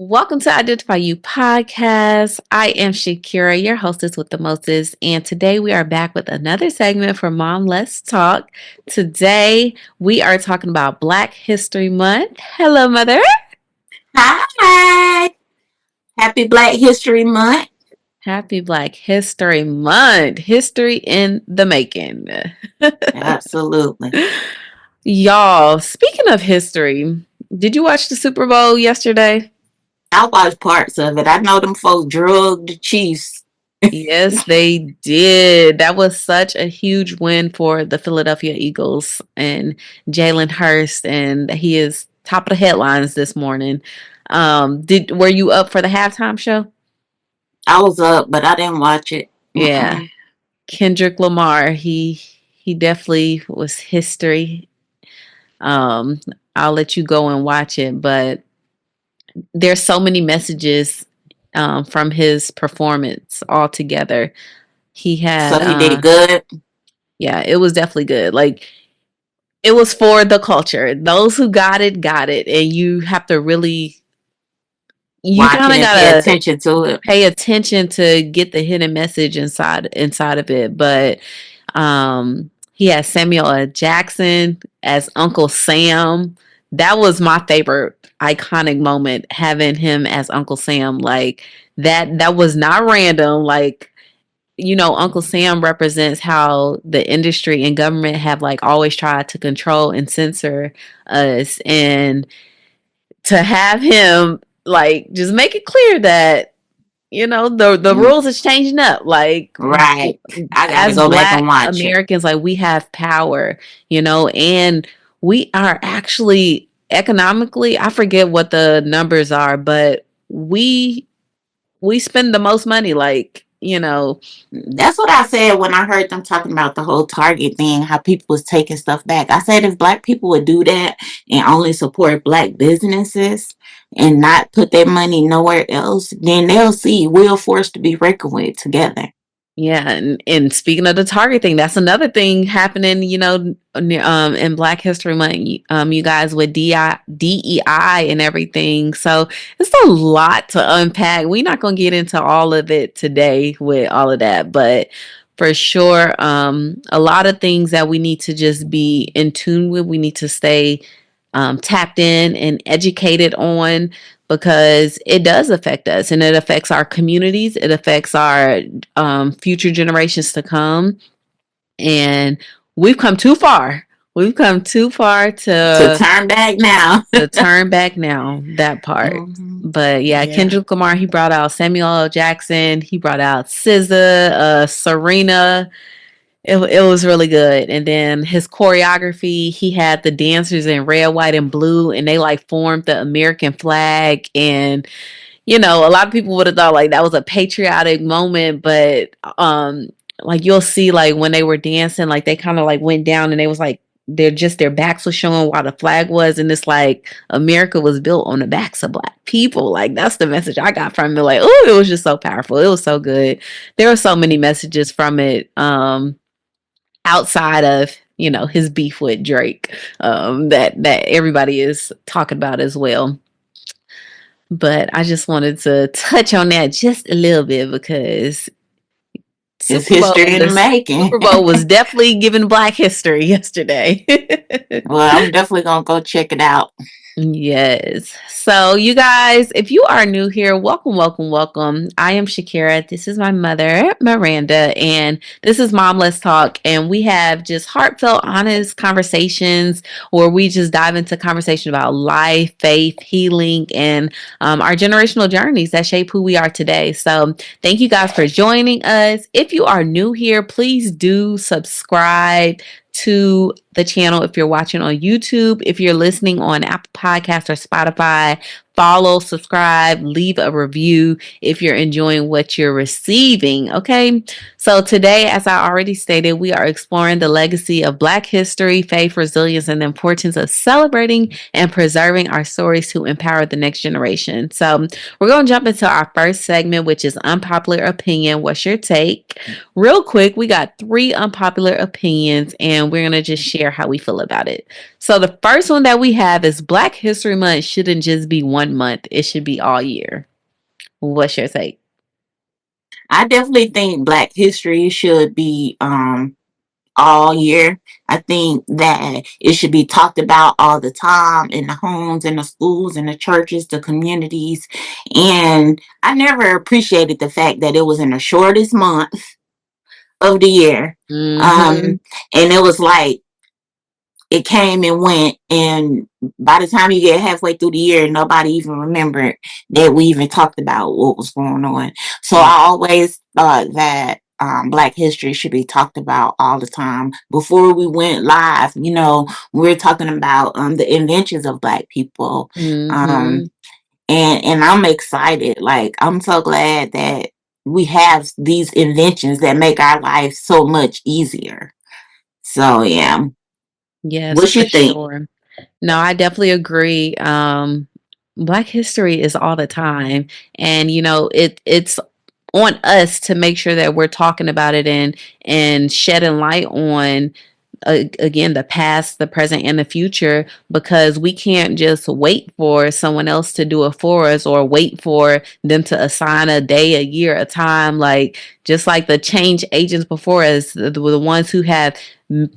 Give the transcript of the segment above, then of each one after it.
Welcome to Identify You podcast. I am Shakera, your hostess with the mostest, and today we are back with another segment for Mom Let's Talk. Today we are talking about Black History Month. Hello, Mother. Hi. Happy Black History Month. Happy Black History Month. History in the making. Absolutely. Y'all, speaking of history, did you watch the Super Bowl yesterday? I watched parts of it. I know them folks drugged the Chiefs. Yes, they did. That was such a huge win for the Philadelphia Eagles and Jalen Hurst, and he is top of the headlines this morning. Were you up for the halftime show? I was up, but I didn't watch it. Yeah, Kendrick Lamar. He definitely was history. Um, I'll let you go and watch it, but there's so many messages from his performance altogether. He So had he did good. yeah, it was definitely good. Like it was for the culture. Those who got it, and you have to really, you Watch kind it of and pay gotta attention to it. pay attention to get the hidden message inside of it. But he has Samuel L. Jackson as Uncle Sam. That was my favorite iconic moment, having him as Uncle Sam. Like that was not random. Like, Uncle Sam represents how the industry and government have like always tried to control and censor us. And to have him like just make it clear that, the rules is changing up. Like Right. I got to as go back and Black watch it. Americans, like we have power, and we are actually economically, I forget what the numbers are, but we spend the most money, That's what I said when I heard them talking about the whole Target thing, how people was taking stuff back. I said if Black people would do that and only support Black businesses and not put their money nowhere else, then they'll see we're forced to be reckoned with together. Yeah, and speaking of the Target thing, that's another thing happening, in Black History Month, you guys with DEI and everything. So it's a lot to unpack. We're not going to get into all of it today with all of that, but for sure, a lot of things that we need to just be in tune with. We need to stay tapped in and educated on, because it does affect us and it affects our communities. It affects our future generations to come. And we've come too far. We've come too far To to turn back now. turn back now, that part. But yeah, Yeah. Kendrick Lamar, he brought out Samuel L. Jackson. He brought out SZA, Serena. It was really good. And then his choreography, he had the dancers in red, white, and blue, and they like formed the American flag. And, a lot of people would have thought like that was a patriotic moment, but like you'll see like when they were dancing, like they kind of like went down and they was like their backs was showing while the flag was, and it's like America was built on the backs of Black people. Like that's the message I got from it. Like, oh, it was just so powerful. It was so good. There were so many messages from it. Outside of his beef with Drake, that everybody is talking about as well. But I just wanted to touch on that just a little bit, because It's history in the making. Super Bowl was definitely giving Black history yesterday. Well, I'm definitely going to go check it out. Yes. So, you guys, if you are new here, welcome, welcome, welcome. I am Shakera. This is my mother, Miranda, and this is Mom Let's Talk. And we have just heartfelt, honest conversations where we just dive into conversation about life, faith, healing, and our generational journeys that shape who we are today. So, thank you guys for joining us. If you are new here, please do subscribe to the channel if you're watching on YouTube. If you're listening on Apple Podcasts or Spotify, follow, subscribe, leave a review if you're enjoying what you're receiving. Okay. So today, as I already stated, we are exploring the legacy of Black history, faith, resilience, and the importance of celebrating and preserving our stories to empower the next generation. So we're going to jump into our first segment, which is unpopular opinion. What's your take? Real quick, we got 3 unpopular opinions, and we're going to just share how we feel about it. So the first one that we have is Black History Month shouldn't just be one one month. It should be all year. What's your take? I definitely think Black History should be all year. I think that it should be talked about all the time in the homes, in the schools, in the churches, the communities. And I never appreciated the fact that it was in the shortest month of the year. Mm-hmm. Um, and it was like it came and went, and by the time you get halfway through the year, nobody even remembered that we even talked about what was going on. So I always thought that Black history should be talked about all the time. Before we went live, we were talking about the inventions of Black people. Mm-hmm. um, and I'm excited. Like, I'm so glad that we have these inventions that make our life so much easier. So yeah, Yes, what for you think? sure. No, I definitely agree. Black history is all the time. And it's on us to make sure that we're talking about it and shedding light on again the past, the present, and the future, because we can't just wait for someone else to do it for us or wait for them to assign a day, a year, a time. Like, just like the change agents before us, the ones who have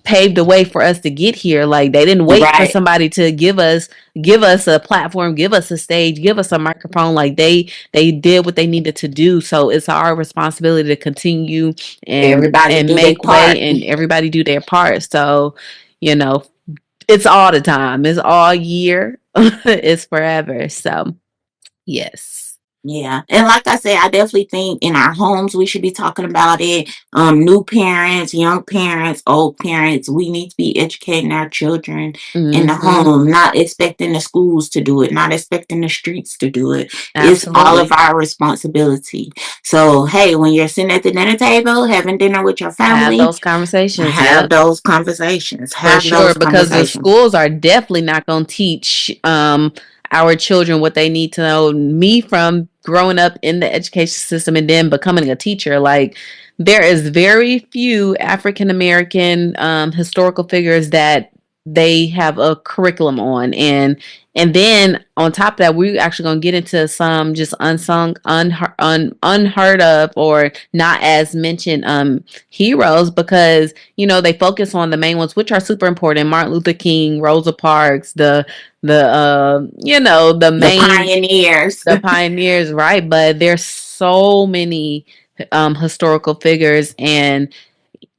paved the way for us to get here. Like, they didn't wait for Right. somebody to give us a platform, give us a stage, give us a microphone. Like, they did what they needed to do. So it's our responsibility to continue and Everybody and do their make way, part. and everybody do their part. So, you know, it's all the time. It's all year. It's forever. So, yes. Yeah. And like I said, I definitely think in our homes we should be talking about it. New parents, young parents, old parents, we need to be educating our children in the Mhm. home, not expecting the schools to do it, not expecting the streets to do it. It's all of Absolutely. our responsibility. So, hey, when you're sitting at the dinner table having dinner with your Have family, those conversations. have Yep. those conversations. For Have sure, those because the conversations. schools are definitely not going to teach our children what they need to know. Me, from growing up in the education system and then becoming a teacher, like, there is very few African American historical figures that they have a curriculum on, and then on top of that, we're actually going to get into some just unsung, unheard of, or not as mentioned heroes, because they focus on the main ones, which are super important: Martin Luther King, Rosa Parks, the The main, pioneers. the pioneers, right? But there's so many historical figures, and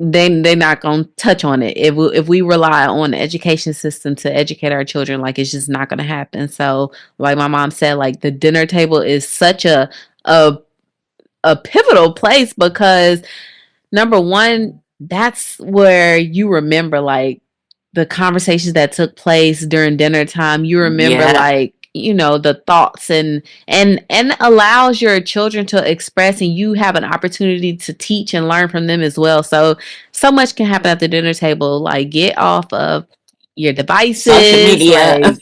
they're not gonna touch on it if we rely on the education system to educate our children. Like, it's just not gonna happen. So, like my mom said, like, the dinner table is such a a pivotal place, because number one, that's where you remember, like, the conversations that took place during dinner time. You remember, Yeah. like, the thoughts, and allows your children to express, and you have an opportunity to teach and learn from them as well. So much can happen at the dinner table. Like, get off of your Social devices, media. like,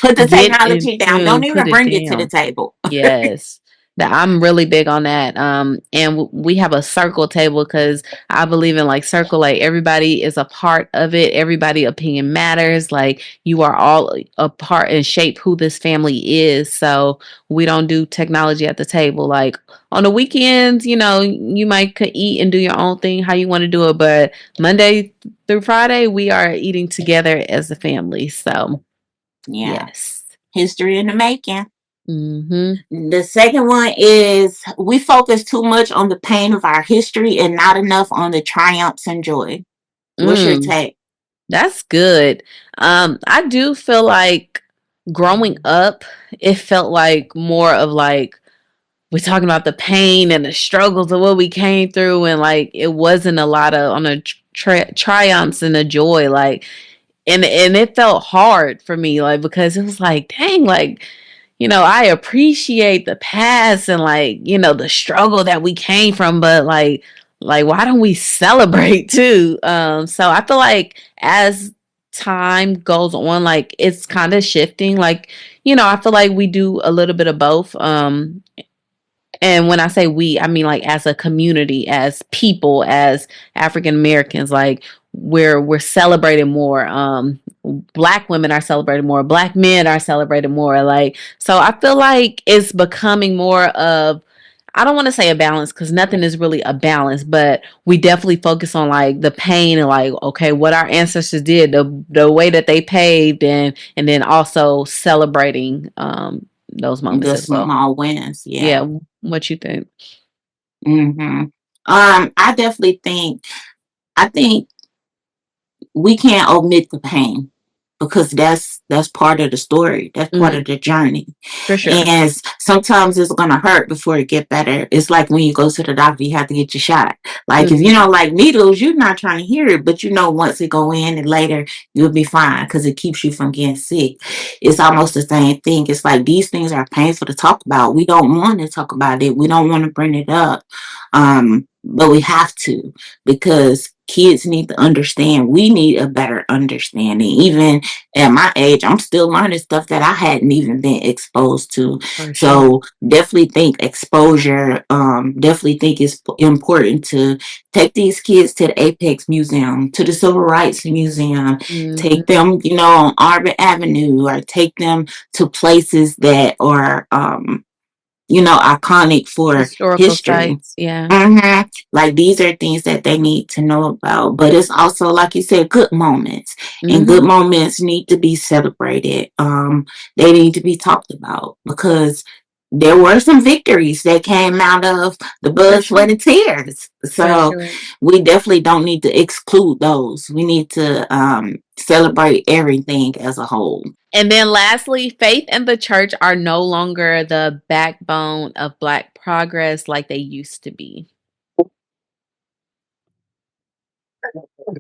Put the get in technology down. Don't tune, even put it bring it to the down. table. Yes. That I'm really big on that. And we have a circle table, because I believe in, like, circle, like, everybody is a part of it. Everybody opinion matters. Like, you are all a part and shape who this family is. So we don't do technology at the table. Like, on the weekends, you might could eat and do your own thing how you want to do it, but Monday through Friday we are eating together as a family. So, Yeah. yes. History in the making. Mhm. The second one is we focus too much on the pain of our history and not enough on the triumphs and joy. What's your Mm. take? That's good. I do feel like growing up, it felt like more of, like, we're talking about the pain and the struggles of what we came through, and, like, it wasn't a lot of on the triumphs and the joy, like, and it felt hard for me, like, because it was like, dang, like, I appreciate the past and, like, the struggle that we came from, but, like, why don't we celebrate too? So I feel like as time goes on, like, it's kind of shifting. Like, I feel like we do a little bit of both. And when I say we, I mean, like, as a community, as people, as African Americans, like, we're celebrating more. Black women are celebrated more. Black men are celebrated more. Like, so I feel like it's becoming more of, I don't want to say a balance because nothing is really a balance, but we definitely focus on like the pain and like, okay, what our ancestors did, the way that they paved, and then also celebrating those moments The as well. small wins, yeah. Yeah, what you think? Hmm. I definitely think. I think we can't omit the pain because that's part of the story. That's part Mm, of the journey. for sure. And sometimes it's gonna hurt before it get better. It's like when you go to the doctor, you have to get your shot. Like if you Mm, don't like needles, you're not trying to hear it, but you know once it go in and later you'll be fine because it keeps you from getting sick. It's almost the same thing. It's like these things are painful to talk about. We don't want to talk about it. We don't want to bring it up. But we have to because kids need to understand. We need a better understanding. Even at my age, I'm still learning stuff that I hadn't even been exposed to. for sure. So definitely think exposure. Definitely think it's important to take these kids to the Apex Museum, to the Civil Rights Museum, take Hmm. them, on Arbor Avenue, or take them to places that are iconic for Historical history. sites. Yeah. Like these are things that they need to know about. But it's also, like you said, good moments. And good Hmm. moments need to be celebrated. They need to be talked about because there were some victories that came out of the For blood, sure. sweat, and tears. For So sure. we definitely don't need to exclude those. We need to celebrate everything as a whole. And then lastly, faith and the church are no longer the backbone of Black progress like they used to be.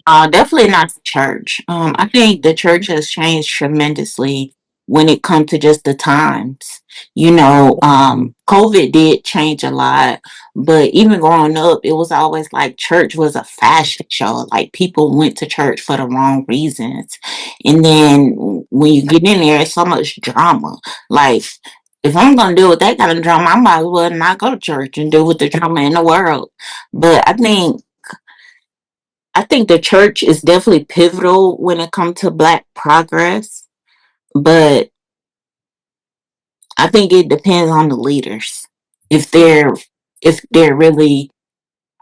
Definitely not the church. I think the church has changed tremendously when it comes to just the times. COVID did change a lot, but even growing up, it was always like church was a fashion show. Like people went to church for the wrong reasons. And then when you get in there, it's so much drama. Like, if I'm gonna deal with that kind of drama, I might as well not go to church and deal with the drama in the world. But I think the church is definitely pivotal when it comes to Black progress, but I think it depends on the leaders. If they're really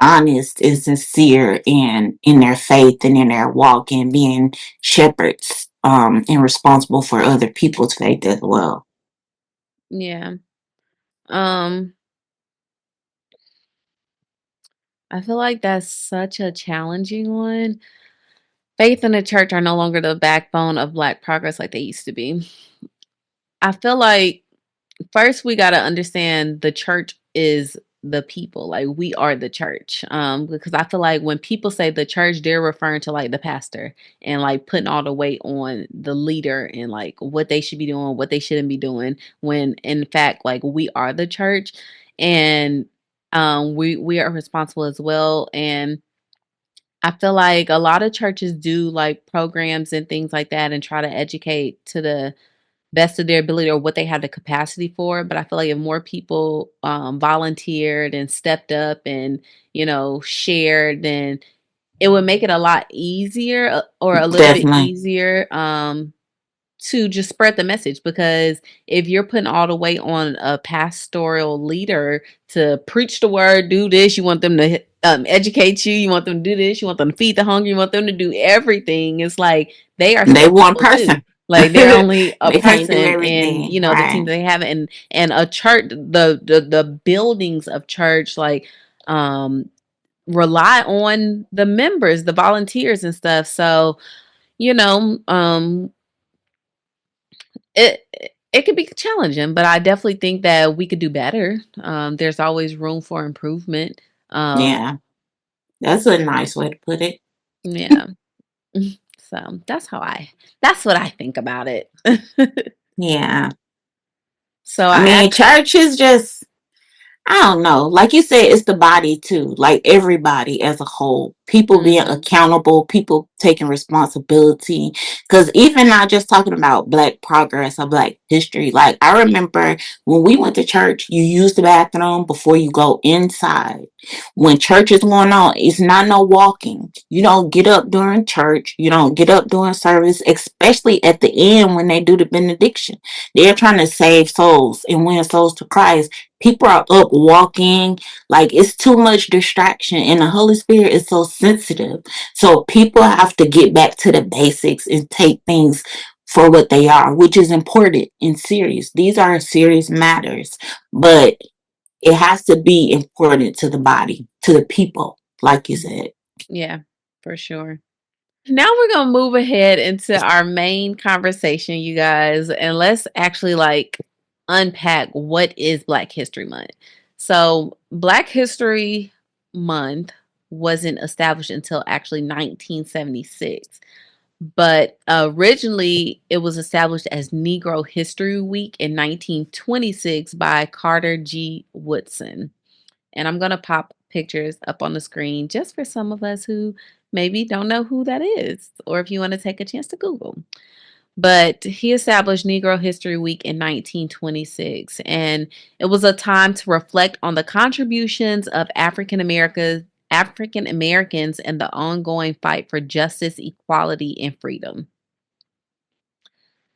honest and sincere in their faith and in their walk and being shepherds and responsible for other people's faith as well. Yeah. Um, I feel like that's such a challenging one. Faith and the church are no longer the backbone of Black progress like they used to be. I feel like first we got to understand the church is the people, like we are the church, because I feel like when people say the church, they're referring to like the pastor and like putting all the weight on the leader and like what they should be doing, what they shouldn't be doing, when in fact like we are the church. And we are responsible as well. And I feel like a lot of churches do like programs and things like that and try to educate to the best of their ability or what they have the capacity for. But I feel like if more people volunteered and stepped up and, shared, then it would make it a lot easier or a little bit Definitely. easier to just spread the message. Because if you're putting all the weight on a pastoral leader to preach the word, do this, you want them to educate you, you want them to do this, you want them to feed the hungry, you want them to do everything. It's like they are They still one people too. person. Like they're only a They can't do person, and everything. the Right. team that they have, and a church, the buildings of church, like um rely on the members, the volunteers and stuff. So you know, it it could be challenging, but I definitely think that we could do better. There's always room for improvement. Yeah. That's a nice way to put it. Yeah. So that's what I think about it. Yeah. So I mean, church is just, I don't know. Like you said, it's the body too. Like everybody as a whole. people being Mm-hmm. accountable, people taking responsibility. Because even not just talking about Black progress or Black history, like I remember when we went to church, you use the bathroom before you go inside. When church is going on, it's not no walking. You don't get up during church. You don't get up during service, especially at the end when they do the benediction. They're trying to save souls and win souls to Christ. People are up walking, like it's too much distraction, and the Holy Spirit is so sensitive. So people have to get back to the basics and take things for what they are, which is important and serious. These are serious matters, but it has to be important to the body, to the people, like you said. Yeah, for sure. Now we're going to move ahead into our main conversation, you guys, and let's actually like unpack what is Black History Month. So, Black History Month wasn't established until actually 1976, but originally it was established as Negro History Week in 1926 by Carter G. Woodson. And I'm going to pop pictures up on the screen just for some of us who maybe don't know who that is, or if you want to take a chance to Google. But he established Negro History Week in 1926, and it was a time to reflect on the contributions of African Americans in the ongoing fight for justice, equality, and freedom.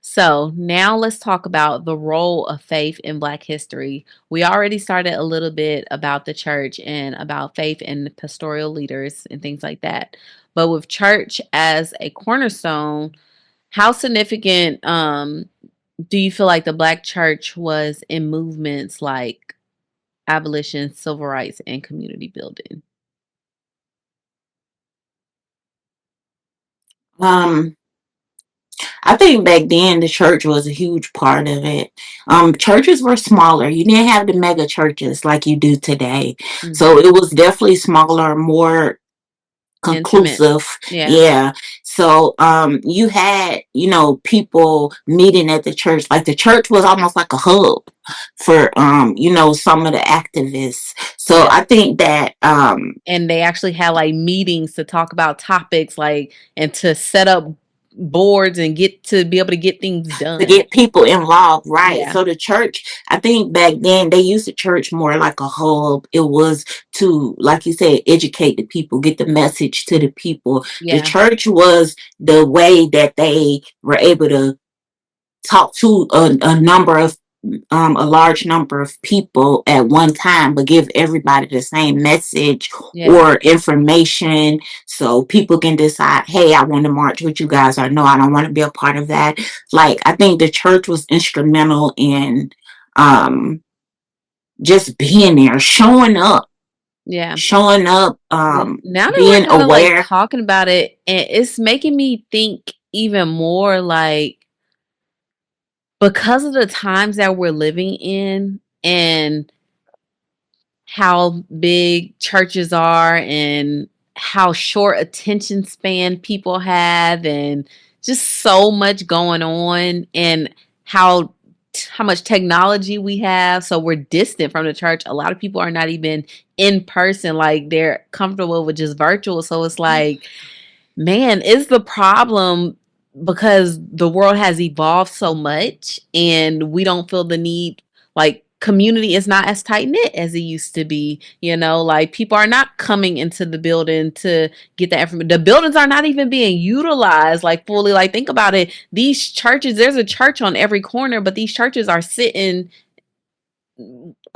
So now let's talk about the role of faith in Black history. We already started a little bit about the church and about faith and pastoral leaders and things like that. But with church as a cornerstone, how significant do you feel like the Black church was in movements like abolition, civil rights, and community building? Um, I think back then the church was a huge part of it. Churches were smaller. You didn't have the mega churches like you do today. So Hmm. it was definitely smaller, more Intimate. conclusive. Yeah. Yeah. So you had, people meeting at the church. Like the church was almost like a hub for some of the activists. So Yeah. I think that And they actually had like meetings to talk about topics like and to set up boards and get to be able to get things to done. get people involved, right? Yeah. So the church, I think back then they used the church more like a hub. It was to, like you said, educate the people, get the message to the people. The Yeah. church was the way that they were able to talk to a large number of people at one time, but give everybody the same message Yeah. or information so people can decide, hey, I want to march with you guys, or no, I don't want to be a part of that. Like, I think the church was instrumental in um, just being there, Yeah. showing up, Well, now that we're being kind of like aware. talking about it, and it's making me think even more like because of the times that we're living in and how big churches are and how short attention span people have and just so much going on and how much technology we have, so we're distant from the church. A lot of people are not even in person, like they're comfortable with just virtual. So it's like, man, is the problem because the world has evolved so much and we don't feel the need, like community is not as tight knit as it used to be, like people are not coming into the building to get that information. The buildings are not even being utilized like fully. Like think about it. These churches, there's a church on every corner, but these churches are sitting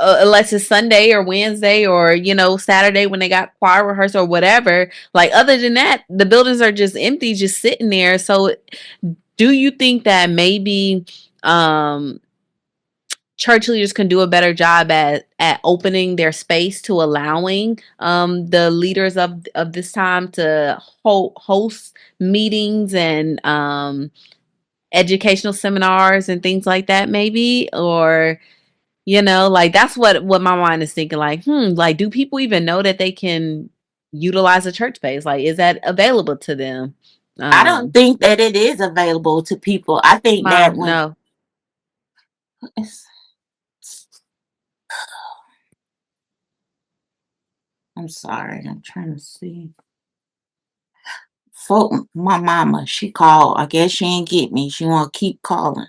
unless it's Sunday or Wednesday or Saturday when they got choir rehearsal or whatever. Like other than that, the buildings are just empty, just sitting there. So, do you think that maybe um, church leaders can do a better job at opening their space to allowing the leaders of this time to host meetings and educational seminars and things like that, maybe or like that's what my mind is thinking. Like, like, do people even know that they can utilize a church space? Like, is that available to them? I don't Um, think that it is available to people. I think that Mom, when no. I'm sorry, I'm trying to see. my mama, she called. I guess she ain't get me. She want to keep calling.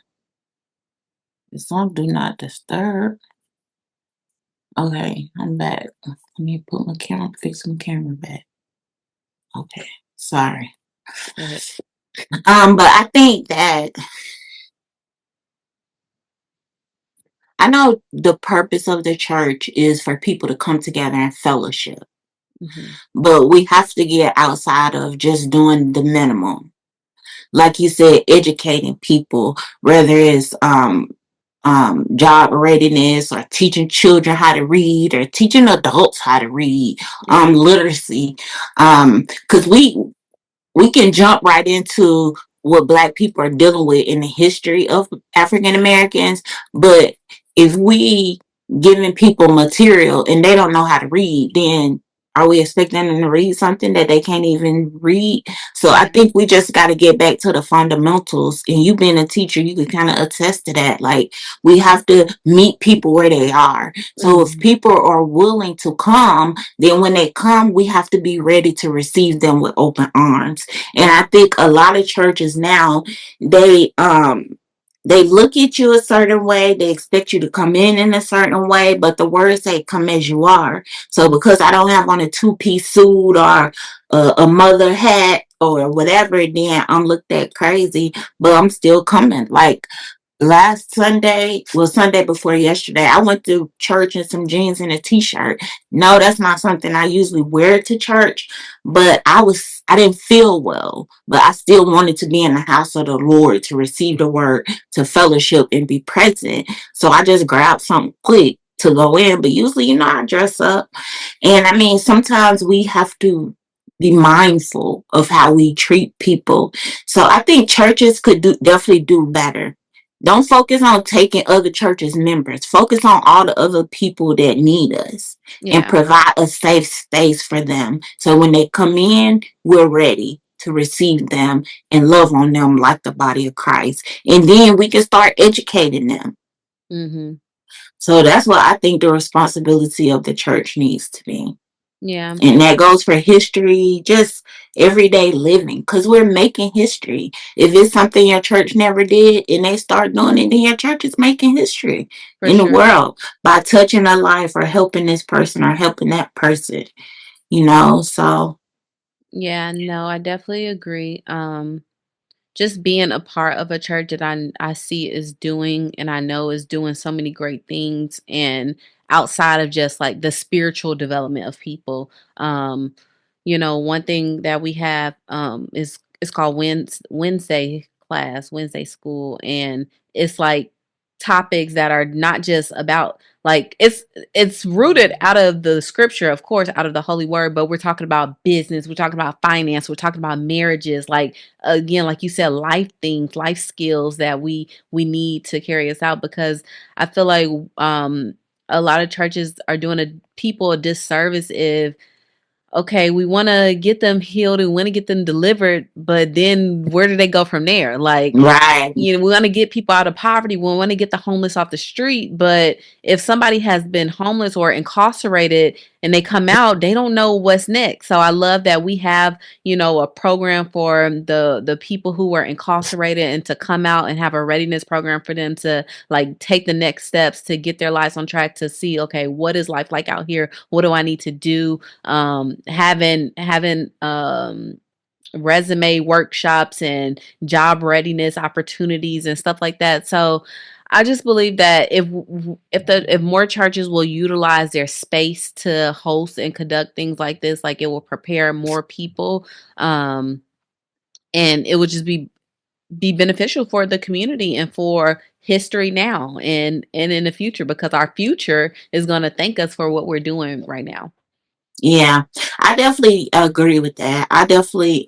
It's on do not disturb. Okay, I'm back. Let me put my camera, fix my camera back. Okay, sorry. Go ahead. But I think that I know the purpose of the church is for people to come together and fellowship, Hmm. but we have to get outside of just doing the minimum. Like you said, educating people, whether it's job readiness or teaching children how to read or teaching adults how to read, Yeah. literacy, because we can jump right into what black people are dealing with in the history of African Americans. But if we giving people material and they don't know how to read, then are we expecting them to read something that they can't even read? So I Hmm. think we just got to get back to the fundamentals. And you being a teacher, you can kind of attest to that. Like, we have to meet people where they are. So if Hmm. people are willing to come, then when they come, we have to be ready to receive them with open arms. And I think a lot of churches now, they they look at you a certain way, they expect you to come in a certain way, but the words say come as you are. So because I don't have on a two-piece suit or a mother hat or whatever, then I'm looked at crazy, but I'm still coming. Like last Sunday, well, Sunday before yesterday, I went to church in some jeans and a t-shirt. No, that's not something I usually wear to church, but I didn't feel well, but I still wanted to be in the house of the Lord to receive the word, to fellowship and be present. So I just grabbed something quick to go in, but usually, I dress up. And I mean, sometimes we have to be mindful of how we treat people. So I think churches could definitely do better. Don't focus on taking other churches' members. Focus on all the other people that need us and Yeah. provide a safe space for them. So when they come in, we're ready to receive them and love on them like the body of Christ. And then we can start educating them. Hmm. So that's what I think the responsibility of the church needs to be. Yeah. And that goes for history, just everyday living, because we're making history. If it's something your church never did and they start doing it, then your church is making history For in the sure. world by touching a life or helping this person or helping that person. So, Yeah. No, I definitely agree. Just being a part of a church that I see is doing and I know is doing so many great things and outside of just like the spiritual development of people. One thing that we have is it's called Wednesday class, Wednesday school, and it's like topics that are not just about like it's rooted out of the scripture, of course, out of the holy word, but we're talking about business, we're talking about finance, we're talking about marriages, like again, like you said, life things, life skills that we need to carry us out because I feel like a lot of churches are doing people a disservice if okay, we want to get them healed and want to get them delivered, but then where do they go from there? Like, right, we want to get people out of poverty. We want to get the homeless off the street. But if somebody has been homeless or incarcerated and they come out, they don't know what's next. So I love that we have, a program for the people who were incarcerated and to come out and have a readiness program for them to like take the next steps to get their lives on track to see, okay, what is life like out here? What do I need to do? Having resume workshops and job readiness opportunities and stuff like that. So I just believe that if more churches will utilize their space to host and conduct things like this, like it will prepare more people, and it would just be beneficial for the community and for history now and in the future because our future is going to thank us for what we're doing right now. yeah, I definitely agree with that. I definitely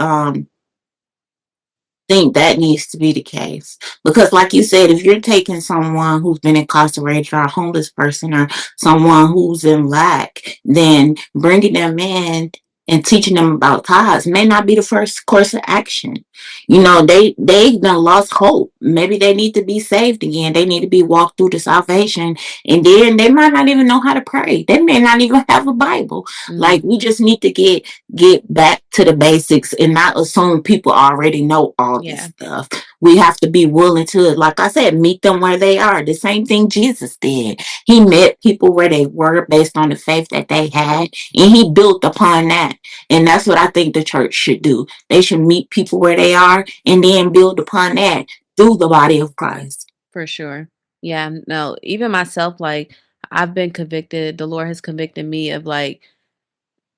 think that needs to be the case because like you said, if you're taking someone who's been incarcerated or a homeless person or someone who's in lack, then bringing them in and teaching them about tithes may not be the first course of action. You know, they done lost hope. Maybe they need to be saved again. They need to be walked through the salvation, and then they might not even know how to pray. They may not even have a Bible. Like, we Mm-hmm. just need to get back to the basics and not assume people already know all this Yeah, stuff. We have to be willing to, like I said, meet them where they are. The same thing Jesus did. He met people where they were based on the faith that they had, and he built upon that. And that's what I think the church should do. They should meet people where they are and then build upon that through the body of Christ. for sure. Yeah, no, even myself, like I've been convicted. The Lord has convicted me of like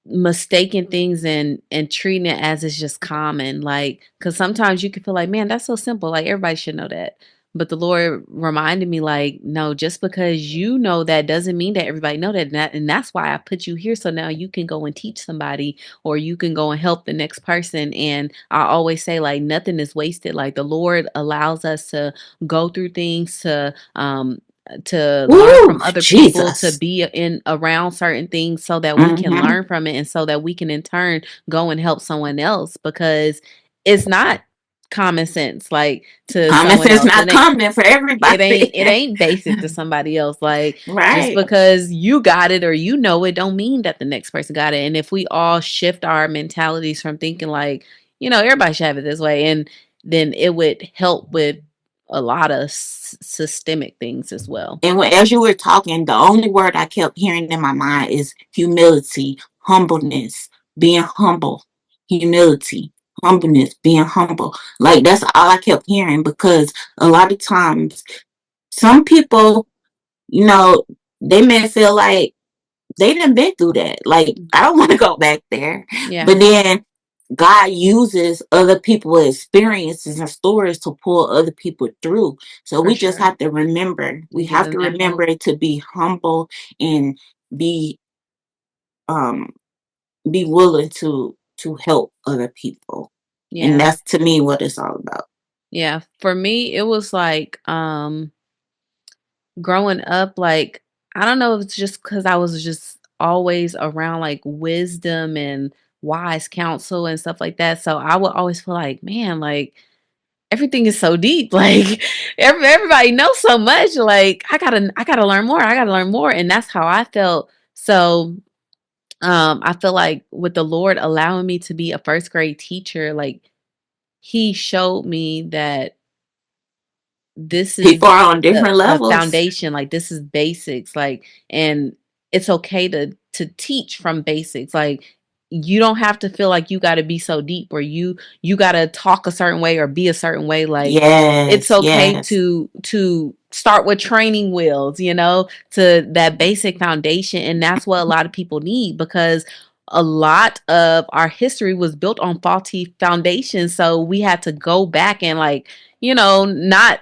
mistaking things and treating it as it's just common, like because sometimes you can feel like, man, that's so simple, like everybody should know that. But the Lord reminded me, like, no, just because you know that doesn't mean that everybody know that, and that's why I put you here, so now you can go and teach somebody, or you can go and help the next person. And I always say, like, nothing is wasted. Like, the Lord allows us to go through things, to learn Woo, from other people, to Jesus. be in around certain things so that we can Mm-hmm. learn from it, and so that we can in turn go and help someone else, because it's not common sense like to Common someone sense else. not common for everybody. It ain't basic to somebody else. Like, just Right. because you got it or you know it don't mean that the next person got it. And if we all shift our mentalities from thinking like, everybody should have it this way, and then it would help with a lot of systemic things as well. And as you were talking, the only word I kept hearing in my mind is humility, humbleness, being humble, humility, humbleness, being humble. Like, that's all I kept hearing, because a lot of times some people, you know, they may feel like they done been through that. Like, I don't want to go back there. Yeah, But then God uses other people's experiences and stories to pull other people through. So for we just sure. have to remember. We And give have them to that hope. remember to be humble and be um be willing to help other people. And Yeah. that's, to me, what it's all about. Yeah. For me, it was like growing up, like, I don't know if it's just because I was just always around like wisdom and wise counsel and stuff like that. So I would always feel like, man, like everything is so deep. Like everybody knows so much. Like I gotta learn more. I gotta learn more. And that's how I felt. So I feel like with the Lord allowing me to be a first grade teacher, like he showed me that this People is are on different the levels. foundation, like this is basics, like, and it's okay to teach from basics. Like, you don't have to feel like you got to be so deep, or you got to talk a certain way or be a certain way. Like, it's Yes, okay yes. to start with training wheels, to that basic foundation. And that's what a lot of people need, because a lot of our history was built on faulty foundations. So we had to go back and, like, not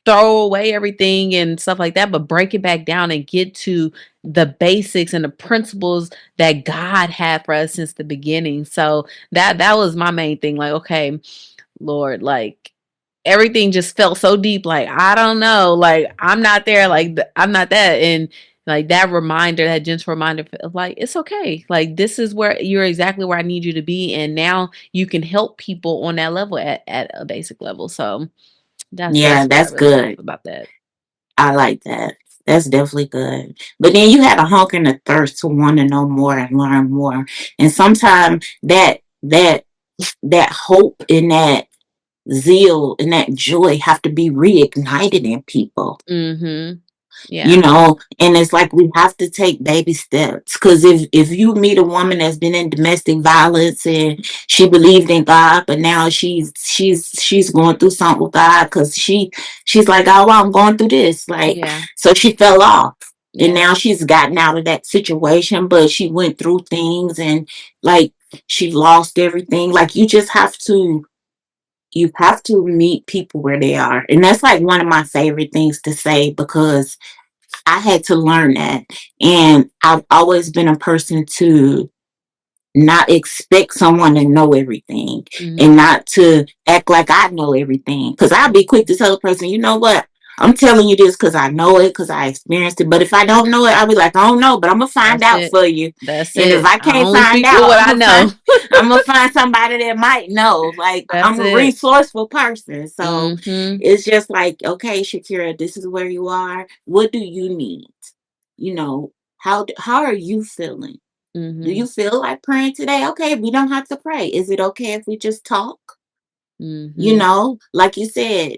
throw away everything and stuff like that, but break it back down and get to the basics and the principles that God had for us since the beginning. So that was my main thing. Like, okay, Lord, like everything just felt so deep. Like, I don't know, like I'm not there. Like, I'm not that. And like that reminder, that gentle reminder of like, it's okay. Like, this is where you're exactly where I need you to be. And now you can help people on that level at a basic level. So Yeah, that's what I that's really love good. about that. I like that. That's definitely good. But then you had a hunger and a thirst to want to know more and learn more. And sometimes that hope and that zeal and that joy have to be reignited in people. Mhm. You Yeah. know, and it's like we have to take baby steps, because if you meet a woman that's been in domestic violence and she believed in God, but now she's going through something with God, because she's like, oh, well, I'm going through this, like, Yeah. so she fell off, and Yeah. now she's gotten out of that situation, but she went through things, and like, she lost everything. Like, you have to meet people where they are. And that's like one of my favorite things to say, because I had to learn that. And I've always been a person to not expect someone to know everything, and Mhm. not to act like I know everything. Because I'll be quick to tell a person, you know what? I'm telling you this because I know it, because I experienced it. But if I don't know it, I'll be like, I don't know, but I'm gonna find That's out it. for you. That's And if it. I I can't only find speak with out, what I know. I'm gonna find somebody that might know. Like, I'm That's a it. resourceful person. So Mhm. it's just like, okay, Shakira, this is where you are. What do you need? You know, how are you feeling? Do you Mhm. feel like praying today? Okay, we don't have to pray. Is it okay if we just talk? You Mhm. know, like you said,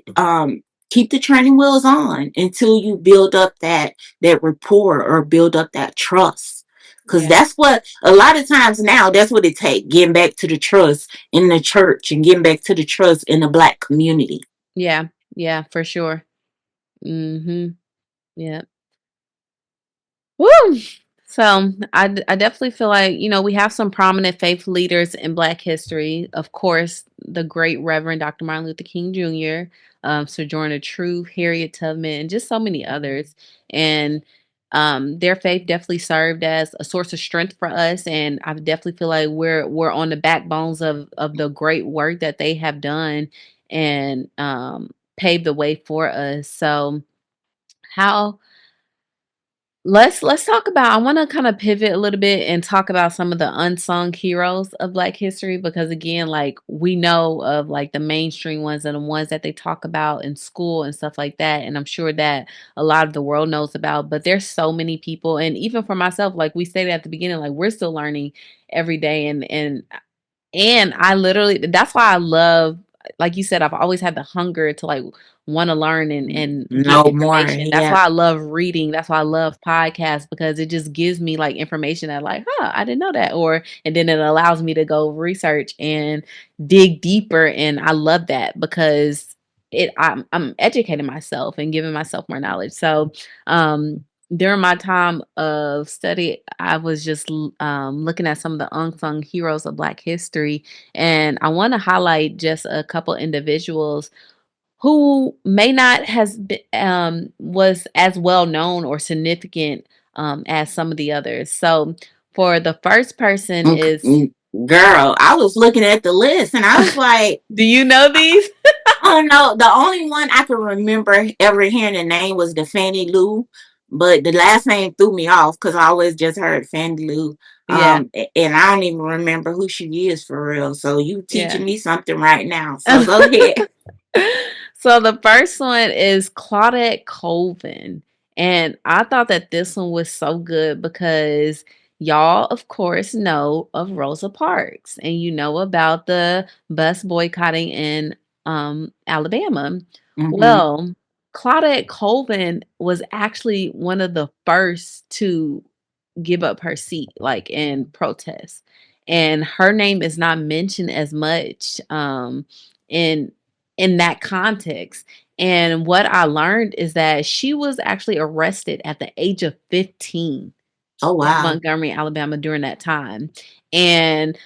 keep the training wheels on until you build up that rapport or build up that trust. Because Yeah. that's what a lot of times now, that's what it takes, getting back to the trust in the church and getting back to the trust in the black community. Yeah. Yeah, for sure. Mhm. Yeah. Woo! So I definitely feel like, we have some prominent faith leaders in Black history. Of course, the great Reverend Dr. Martin Luther King Jr., Sojourner Truth, Harriet Tubman, and just so many others. And their faith definitely served as a source of strength for us. And I definitely feel like we're on the backbones of the great work that they have done and paved the way for us. So how let's talk about I want to kind of pivot a little bit and talk about some of the unsung heroes of Black history because again, like we know of like the mainstream ones and the ones that they talk about in school and stuff like that and I'm sure that a lot of the world knows about, but there's so many people and even for myself like we stated at the beginning like we're still learning every day and I literally that's why I love like you said, I've always had the hunger to like want to learn and get No more. information. That's Yeah. why I love reading. That's why I love podcasts because it just gives me like information that like, I didn't know that. Or and then it allows me to go research and dig deeper. And I love that because I'm educating myself and giving myself more knowledge. So during my time of study, I was just looking at some of the unsung heroes of Black history, and I want to highlight just a couple individuals who may not has been, was as well known or significant as some of the others. So, for the first person is, Girl, I was looking at the list and I was like, do you know these? oh no, the only one I can remember ever hearing the name was the Fannie Lou, but the last name threw me off because I always just heard Fannie Lou. Yeah, And I don't even remember who she is for real. So you yeah. teaching me something right now. So go ahead. So the first one is Claudette Colvin. And I thought that this one was so good because y'all, of course, know of Rosa Parks and you know about the bus boycotting in Alabama. Hmm. Well, Claudette Colvin was actually one of the first to give up her seat, like in protest. And her name is not mentioned as much in that context. And what I learned is that she was actually arrested at the age of 15 Oh in wow. Montgomery, Alabama during that time. And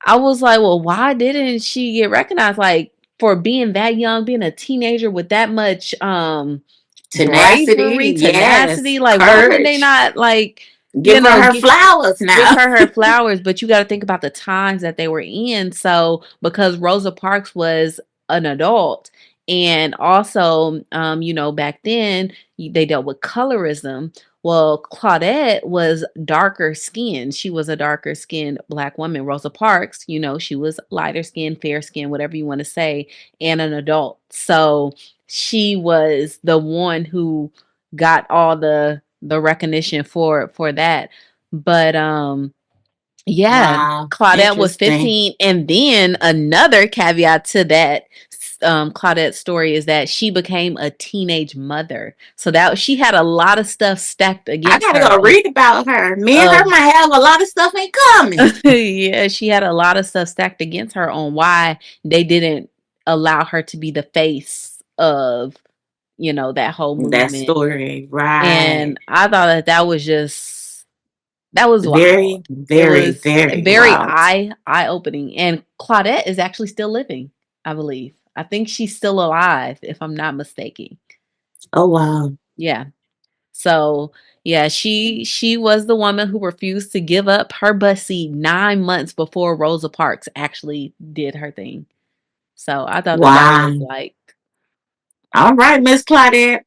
I was like, well, why didn't she get recognized? Like for being that young, being a teenager with that much bravery, Tenacity, yes. tenacity, like why did they Courage. not like, Give her her get flowers give now. her flowers, but you gotta think about the times that they were in. So, because Rosa Parks was an adult and also, back then they dealt with colorism. Well, Claudette was darker skinned. She was a darker skinned Black woman. Rosa Parks, she was lighter skinned, fair skinned, whatever you want to say, and an adult. So she was the one who got all the recognition for that. But yeah, Wow. Claudette was Interesting. 15 and then another caveat to that Claudette's story is that she became a teenage mother. So that she had a lot of stuff stacked I against gotta her go read about her. Me and her of might have a lot of stuff in common. yeah, she had a lot of stuff stacked against her on why they didn't allow her to be the face of, that whole That movement. story, right? And I thought that was just that was wild. Very, It very, was very very wild. eye-opening, and Claudette is actually still living, I believe. I think she's still alive, if I'm not mistaken. Oh wow. Yeah. So, yeah, she was the woman who refused to give up her bus seat 9 months before Rosa Parks actually did her thing. So, I thought that was, Wow. like, All right, Miss Claudette.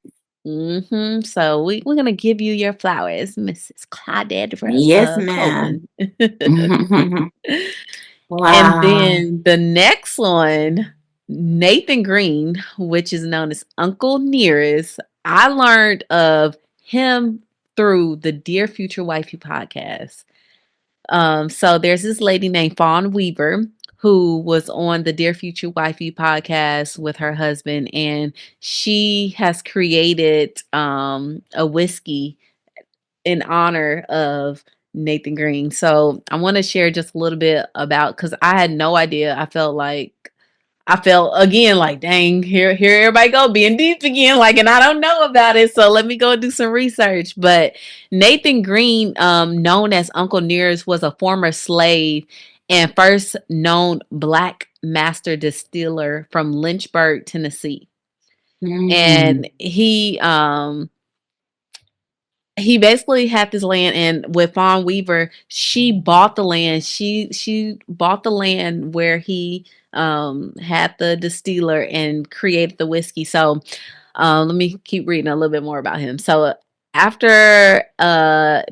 So we're gonna give you your flowers, Mrs. Claudette Yes, ma'am. Coleman. And Wow. then the next one, Nathan Green, which is known as Uncle Nearest. I learned of him through the Dear Future Wifey podcast. So there's this lady named Fawn Weaver who was on the Dear Future Wifey podcast with her husband, and she has created a whiskey in honor of Nathan Green. So I want to share just a little bit about, because I had no idea. I felt again like, dang, here everybody go being deep again, like, and I don't know about it. So let me go do some research. But Nathan Green, known as Uncle Nearest, was a former slave and first known black master distiller from Lynchburg, Tennessee. Mm. And he basically had this land, and with Fawn Weaver, she bought the land. She bought the land where he had the distiller and created the whiskey. So let me keep reading a little bit more about him. So after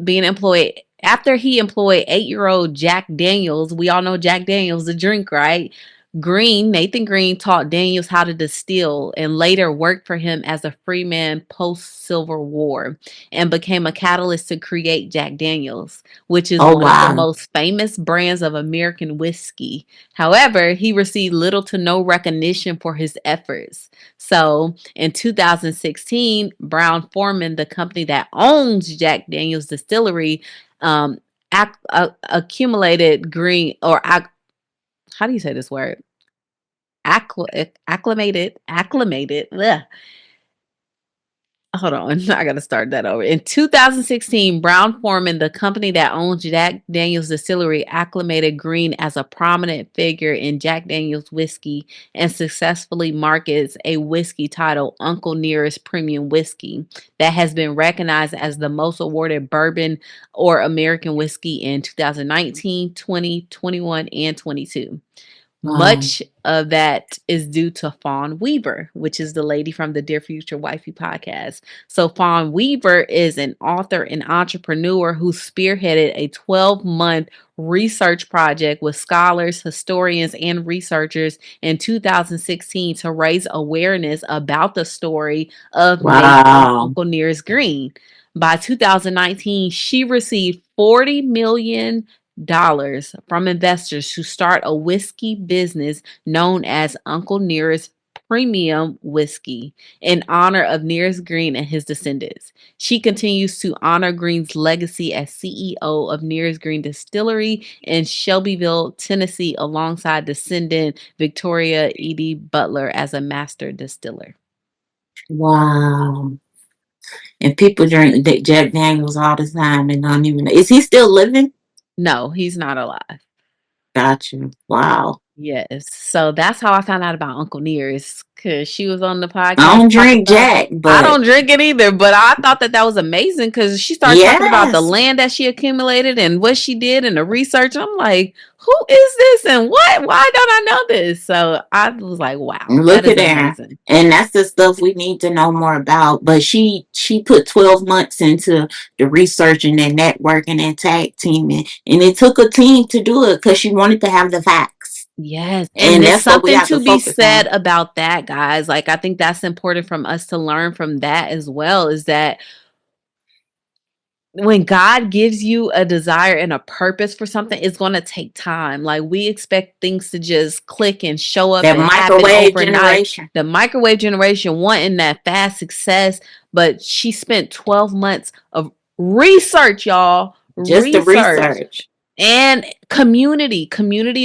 being employed, after he employed 8-year-old Jack Daniels, we all know Jack Daniels, the drink, right? Nathan Green taught Daniels how to distill and later worked for him as a freeman post Civil War and became a catalyst to create Jack Daniels, which is Oh, one of the wow. most famous brands of American whiskey. However, he received little to no recognition for his efforts. So in 2016, Brown Forman, the company that owns Jack Daniels Distillery, um, accumulated green or how do you say this word? Acclimated. Ugh. Hold on, I gotta start that over. In 2016, Brown Forman, the company that owns Jack Daniels Distillery, acclimated Green as a prominent figure in Jack Daniels whiskey and successfully markets a whiskey titled Uncle Nearest Premium Whiskey that has been recognized as the most awarded bourbon or American whiskey in 2019, 20, 21, and 22. Wow. Much of that is due to Fawn Weaver, which is the lady from the Dear Future Wifey podcast. So, Fawn Weaver is an author and entrepreneur who spearheaded a 12-month research project with scholars, historians, and researchers in 2016 to raise awareness about the story of Nathan Wow. Uncle Nearest Green. By 2019, she received $40 million from investors to start a whiskey business known as Uncle Nearest Premium Whiskey in honor of Nearest Green and his descendants. She continues to honor Green's legacy as CEO of Nearest Green Distillery in Shelbyville, Tennessee, alongside descendant Victoria Edie Butler as a master distiller. Wow. And people drink Jack Daniels all the time and don't even know. Is he still living? No, he's not alive. Gotcha. Wow. Yes. So that's how I found out about Uncle Nearest, because she was on the I podcast don't talking drink about. Jack, I but don't drink it either, but I thought that was amazing because she started talking about the yes. land that she accumulated and what she did and the research. I'm like, who is this and what? Why don't I know this? So I was like, wow, that Look is at that. amazing. And that's the stuff we need to know more about. But she put 12 months into the researching and networking and tag teaming. And it took a team to do it because she wanted to have the facts. Yes. And And there's that's what we something have to to be focus said on. about that, guys. Like, I think that's important from us to learn from that as well, is that when God gives you a desire and a purpose for something, it's going to take time. Like, we expect things to just click and show up That and happen microwave overnight. generation. The microwave generation wanting that fast success, but she spent 12 months of research, y'all. Just the Research. research. And community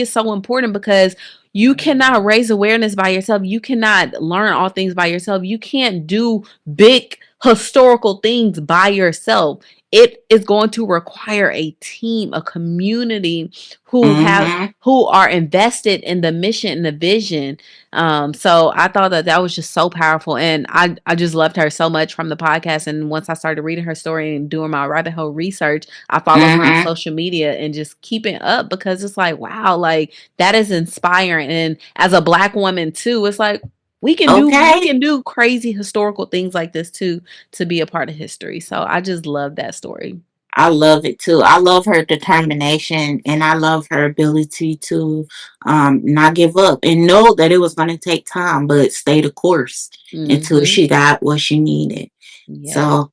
is so important because you cannot raise awareness by yourself. You cannot learn all things by yourself. You can't do big historical things by yourself. It is going to require a team, a community Mm-hmm. who are invested in the mission and the vision. So I thought that was just so powerful, and I just loved her so much from the podcast. And once I started reading her story and doing my rabbit hole research, I follow her on Mm-hmm. social media and just keeping up, because it's like, wow, like, that is inspiring. And as a black woman too, it's like, we Okay. can do crazy historical things like this too to be a part of history. So I just love that story. I love it too. I love her determination and I love her ability to not give up and know that it was going to take time, but stay the course until Mhm. she got what she needed. Yep. So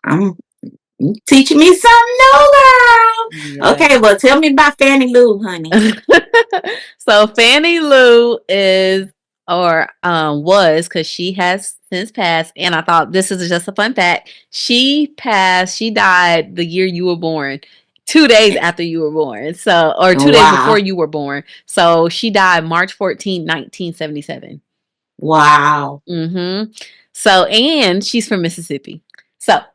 I'm teaching me something new, girl. Yeah. Okay, well, tell me about Fannie Lou, honey. So Fannie Lou is or was because she has since passed, and I thought this is just a fun fact. She died the year you were born. 2 days after you were born. So or 2 days before Wow. you were born. So she died March 14th, 1977. Wow. Mm-hmm. So, and she's from Mississippi. So, What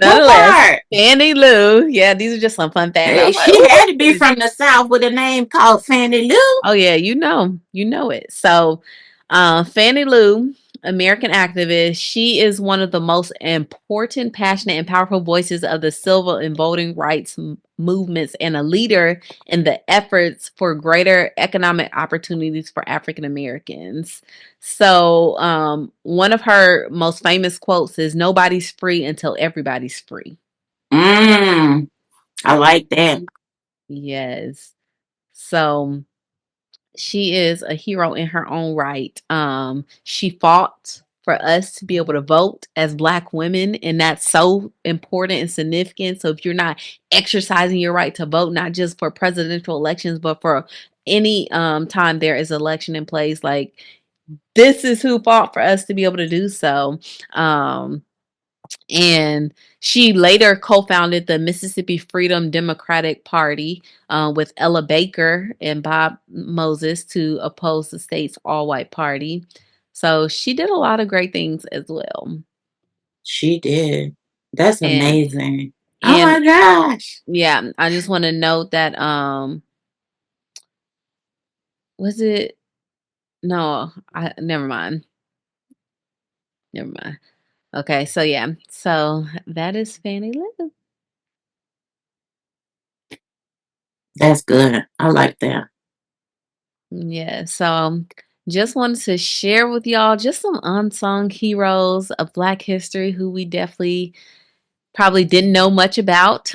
nonetheless, part? Fannie Lou. Yeah, these are just some fun facts. I Hey, was like, she had to be oh, from the South with a name called Fannie Lou. oh yeah, you know it. So, Fannie Lou, American activist, she is one of the most important, passionate, and powerful voices of the civil and voting rights movements, and a leader in the efforts for greater economic opportunities for African Americans. So, one of her most famous quotes is "Nobody's free until everybody's free." Mm, I like that. Mhm. Yes. So she is a hero in her own right. She fought for us to be able to vote as Black women, and that's so important and significant. So if you're not exercising your right to vote, not just for presidential elections, but for any time there is election in place, like this is who fought for us to be able to do so. Um, and she later co-founded the Mississippi Freedom Democratic Party with Ella Baker and Bob Moses to oppose the state's all-white party. So she did a lot of great things as well. She did. That's And amazing. Oh and my gosh. yeah, I just want to note that was it no, I never mind. Never mind. Okay, so yeah. So that is Fannie Lou. That's good. I like that. Yeah, so just wanted to share with y'all just some unsung heroes of Black history who we definitely probably didn't know much about.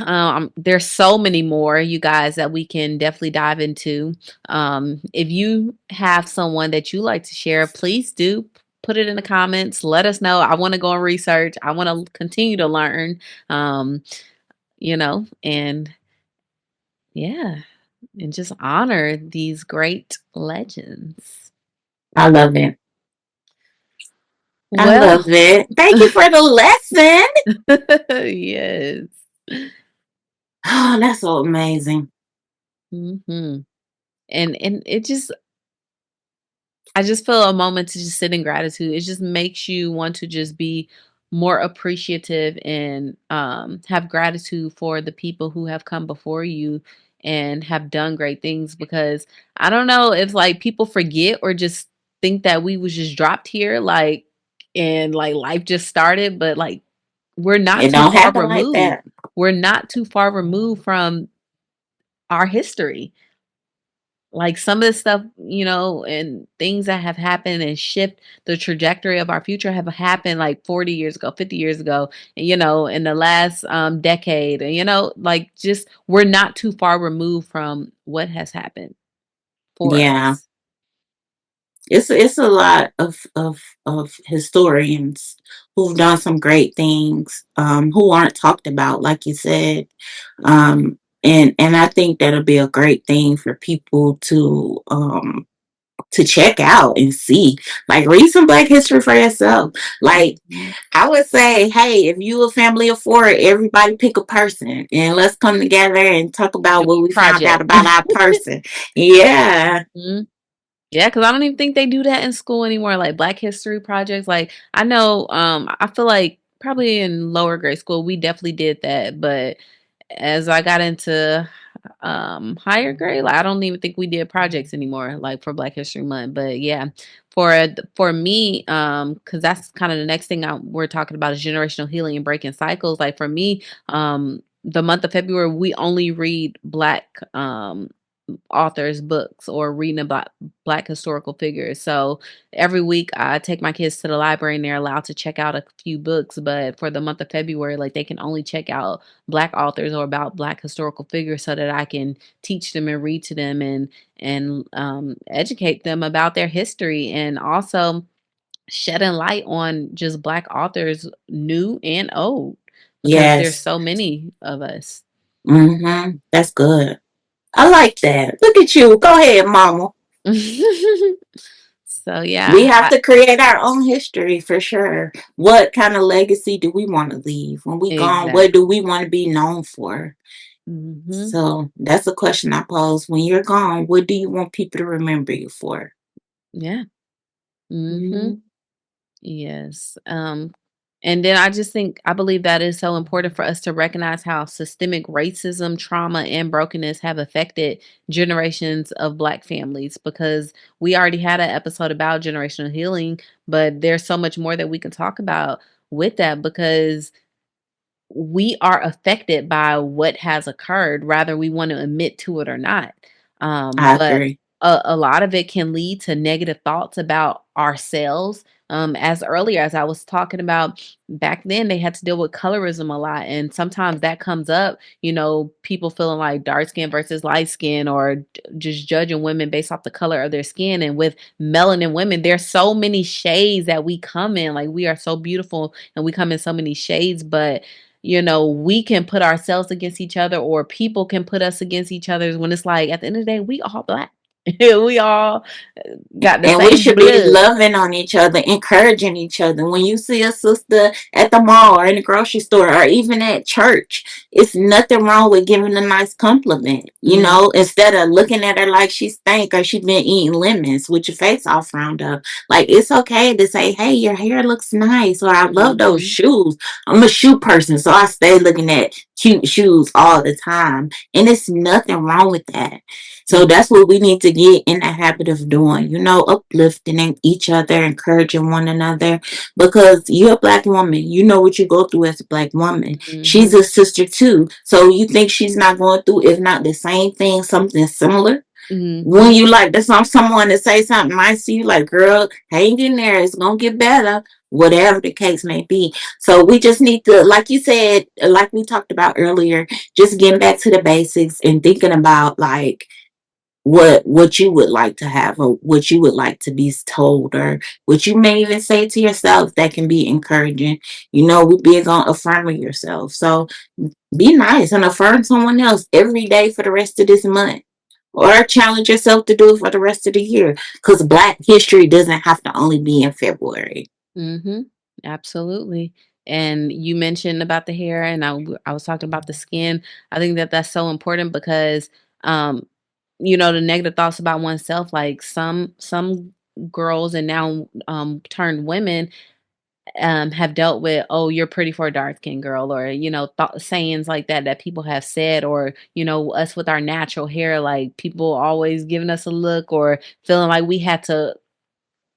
There's so many more, you guys, that we can definitely dive into. If you have someone that you like to share, please do put it in the comments. Let us know. I want to go and research. I want to continue to learn. Um, and yeah, and just honor these great legends. I love it. I Well, love it. Thank you for the lesson. yes. Oh, that's so amazing. Hmm. And it just I just feel a moment to just sit in gratitude. It just makes you want to just be more appreciative and have gratitude for the people who have come before you and have done great things, because I don't know if like people forget or just think that we was just dropped here like and like life just started, but like we're not It too don't far happen like removed. that. We're not too far removed from our history. Like some of the stuff, and things that have happened and shift the trajectory of our future have happened like 40 years ago, 50 years ago, and, in the last decade. And, like just we're not too far removed from what has happened for Yeah. us. It's a lot of historians who've done some great things, who aren't talked about, like you said. And I think that'll be a great thing for people to check out and see. Like read some Black history for yourself. Like Mhm. I would say, hey, if you a family of four, everybody pick a person and let's come together and talk about Do what a we found out project. about our person. Yeah. Mhm. Yeah, because I don't even think they do that in school anymore. Like Black History projects. Like I know, I feel like probably in lower grade school we definitely did that, but as I got into higher grade, like I don't even think we did projects anymore, like for Black History Month. But yeah, for me, because that's kind of the next thing we're talking about is generational healing and breaking cycles. Like for me, the month of February we only read authors' books or reading about Black historical figures. So every week I take my kids to the library and they're allowed to check out a few books. But for the month of February, like they can only check out Black authors or about Black historical figures so that I can teach them and read to them and educate them about their history and also shedding light on just Black authors, new and old, because there's Yes. so many of us. That's good. I like that. Look at you. Go ahead, mama. So We yeah, have to create our own history for sure. What kind of legacy do we want to leave? When we gone, what do exactly. we want to be known for? Hmm. So that's a question I pose. When you're gone, what do you want people to remember you for? Yeah. Hmm. Hmm. Yes. And then I believe that is so important for us to recognize how systemic racism, trauma, and brokenness have affected generations of Black families, because we already had an episode about generational healing, but there's so much more that we can talk about with that, because we are affected by what has occurred, rather we want to admit to it or not. I But agree. a lot of it can lead to negative thoughts about ourselves. As earlier, as I was talking about, back then they had to deal with colorism a lot. And sometimes that comes up, people feeling like dark skin versus light skin, or just judging women based off the color of their skin. And with melanin women, there's so many shades that we come in. Like, we are so beautiful and we come in so many shades, but we can put ourselves against each other, or people can put us against each other, when it's like at the end of the day, we all Black. We all got the And we same should be blood. loving on each other, encouraging each other. When you see a sister at the mall or in the grocery store or even at church, it's nothing wrong with giving a nice compliment. Mm, Instead of looking at her like she stank or she been eating lemons with your face all frowned up. Like, it's okay to say, hey, your hair looks nice, or I love those mhm, shoes. I'm a shoe person, so I stay looking at cute shoes all the time. And it's nothing wrong with that. So that's mhm, what we need to get in the habit of doing, uplifting each other, encouraging one another. Because you're a Black woman, you know what you go through as a Black woman. She's mhm, a sister too. So you think she's not going through, if not the same thing, something similar? When mhm, you like that's on someone to say something nice to you, like, girl, hang in there, it's gonna get better, whatever the case may be. So we just need to, like you said, like we talked about earlier, just getting back to the basics and thinking about, like, what you would like to have, or what you would like to be told, or what you may even say to yourself that can be encouraging. We big on affirming yourself. So be nice and affirm someone else every day for the rest of this month, or challenge yourself to do it for the rest of the year, because Black history doesn't have to only be in February. mhm. Absolutely. And you mentioned about the hair, and I was talking about the skin. I think that that's so important because, um, the negative thoughts about oneself, like some girls and now turned women have dealt with, oh, you're pretty for a dark skinned girl, or sayings like that people have said, or us with our natural hair, like people always giving us a look, or feeling like we had to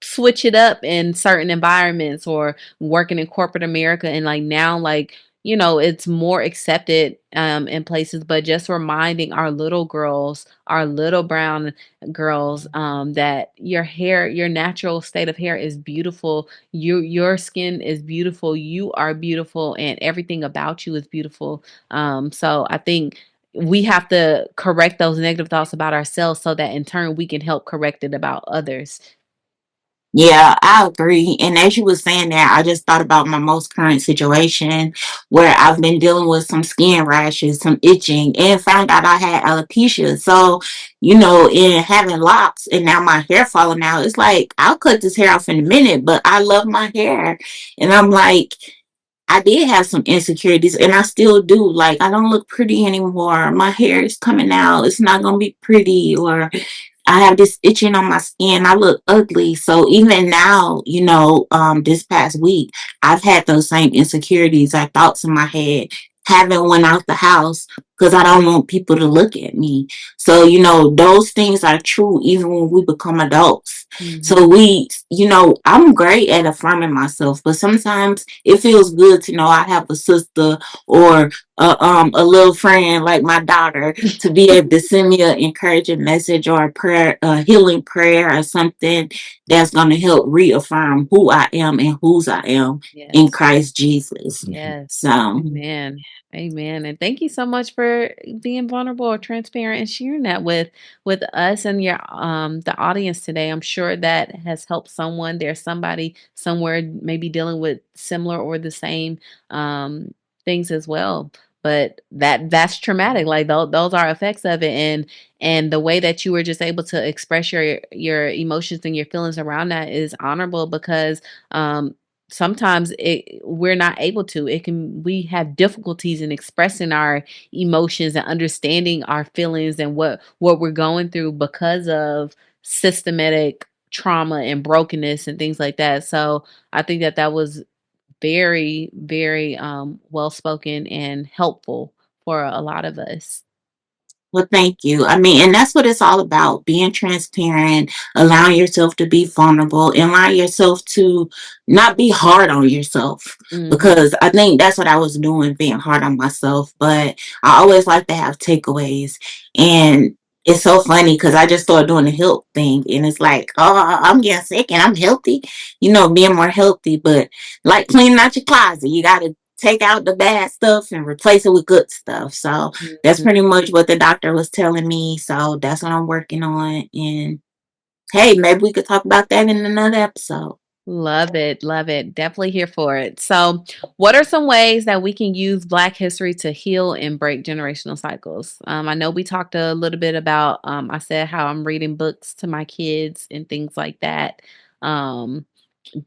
switch it up in certain environments, or working in corporate America. And like now, like, it's more accepted in places, but just reminding our little girls, our little brown girls, that your hair, your natural state of hair is beautiful. Your skin is beautiful. You are beautiful, and everything about you is beautiful. So I think we have to correct those negative thoughts about ourselves, so that in turn we can help correct it about others. Yeah, I agree. And as you were saying that, I just thought about my most current situation where I've been dealing with some skin rashes, some itching, and found out I had alopecia. So, in having locks and now my hair falling out, it's like, I'll cut this hair off in a minute, but I love my hair. And I'm like, I did have some insecurities, and I still do. Like, I don't look pretty anymore. My hair is coming out. It's not going to be pretty. Or I have this itching on my skin. I look ugly. So even now, this past week, I've had those same insecurities or thoughts in my head. Haven't went out the house, because I don't want people to look at me. So, those things are true even when we become adults. So Mhm. I'm great at affirming myself, but sometimes it feels good to know I have a sister or a little friend like my daughter to be able to send me an encouraging message or a prayer, a healing prayer or something that's going to help reaffirm who I am and whose I am in Yes. Christ Jesus. Yes. So, Amen. Amen. And thank you so much for being vulnerable or transparent and sharing that with us and your the audience today. I'm sure that has helped someone. There's somebody somewhere maybe dealing with similar or the same things as well. But that's traumatic. Like those are effects of it, and the way that you were just able to express your emotions and your feelings around that is honorable because sometimes we're not able to. We have difficulties in expressing our emotions and understanding our feelings and what we're going through because of systematic trauma and brokenness and things like that. So I think that was very, very well spoken and helpful for a lot of us. well, thank you. I mean, and that's what it's all about, being transparent, allowing yourself to be vulnerable, and allowing yourself to not be hard on yourself. Hmm. Because I think that's what I was doing, being hard on myself. But I always like to have takeaways. And it's so funny because I just started doing the health thing. And it's like, oh, I'm getting sick and I'm healthy, being more healthy. But like cleaning out your closet, you got to take out the bad stuff and replace it with good stuff. So that's Hmm. pretty much what the doctor was telling me. So that's what I'm working on. And hey, maybe we could talk about that in another episode. Love it. Love it. Definitely here for it. So, what are some ways that we can use Black history to heal and break generational cycles? I know we talked a little bit about, I said how I'm reading books to my kids and things like that. Um,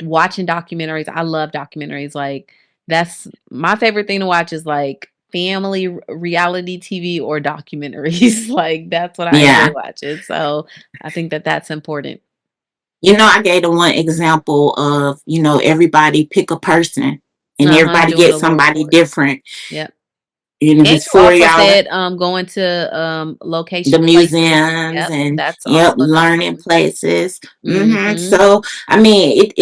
Watching documentaries. I love documentaries. Like, that's my favorite thing to watch is like family reality TV or documentaries. Like, that's what I enjoy Yeah. watching. So, I think that's important. I gave the one example of, everybody pick a person and Uh-huh. everybody Doing get the World somebody Wars. different. Yep. And if And it's you for also y'all, said, going to, the location places. museums Yep, and that's yep, also another good learning one. places. Mhm. So I mean,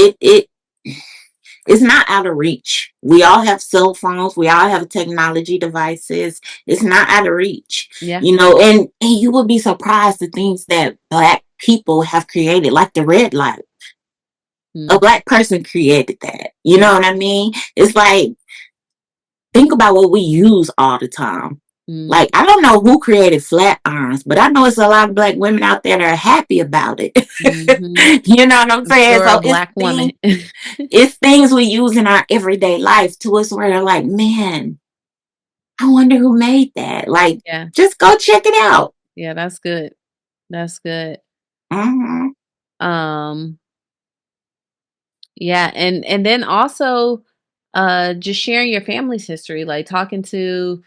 it's not out of reach. We all have cell phones. We all have technology devices. It's not out of reach, Yeah. and you would be surprised the things that Black people have created, like the red light. A Mhm. Black person created that. You know Mhm. what I mean? It's like, think about what we use all the time. Mhm. Like, I don't know who created flat irons, but I know it's a lot of Black women out there that are happy about it. Mhm. You know what I'm I'm saying? sure a So Black woman. it's things we use in our everyday life to us where they're like, man, I wonder who made that. Like, Yeah. just go check it out. Yeah, that's good. That's good. Hmm. Um Yeah, and then also just sharing your family's history, like talking to,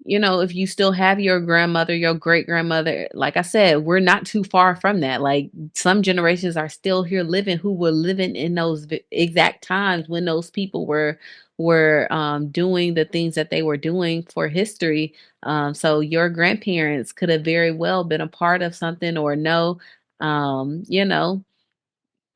if you still have your grandmother, your great grandmother, like I said, we're not too far from that. Like some generations are still here living who were living in those exact times when those people were doing the things that they were doing for history. So your grandparents could have very well been a part of something or no, you know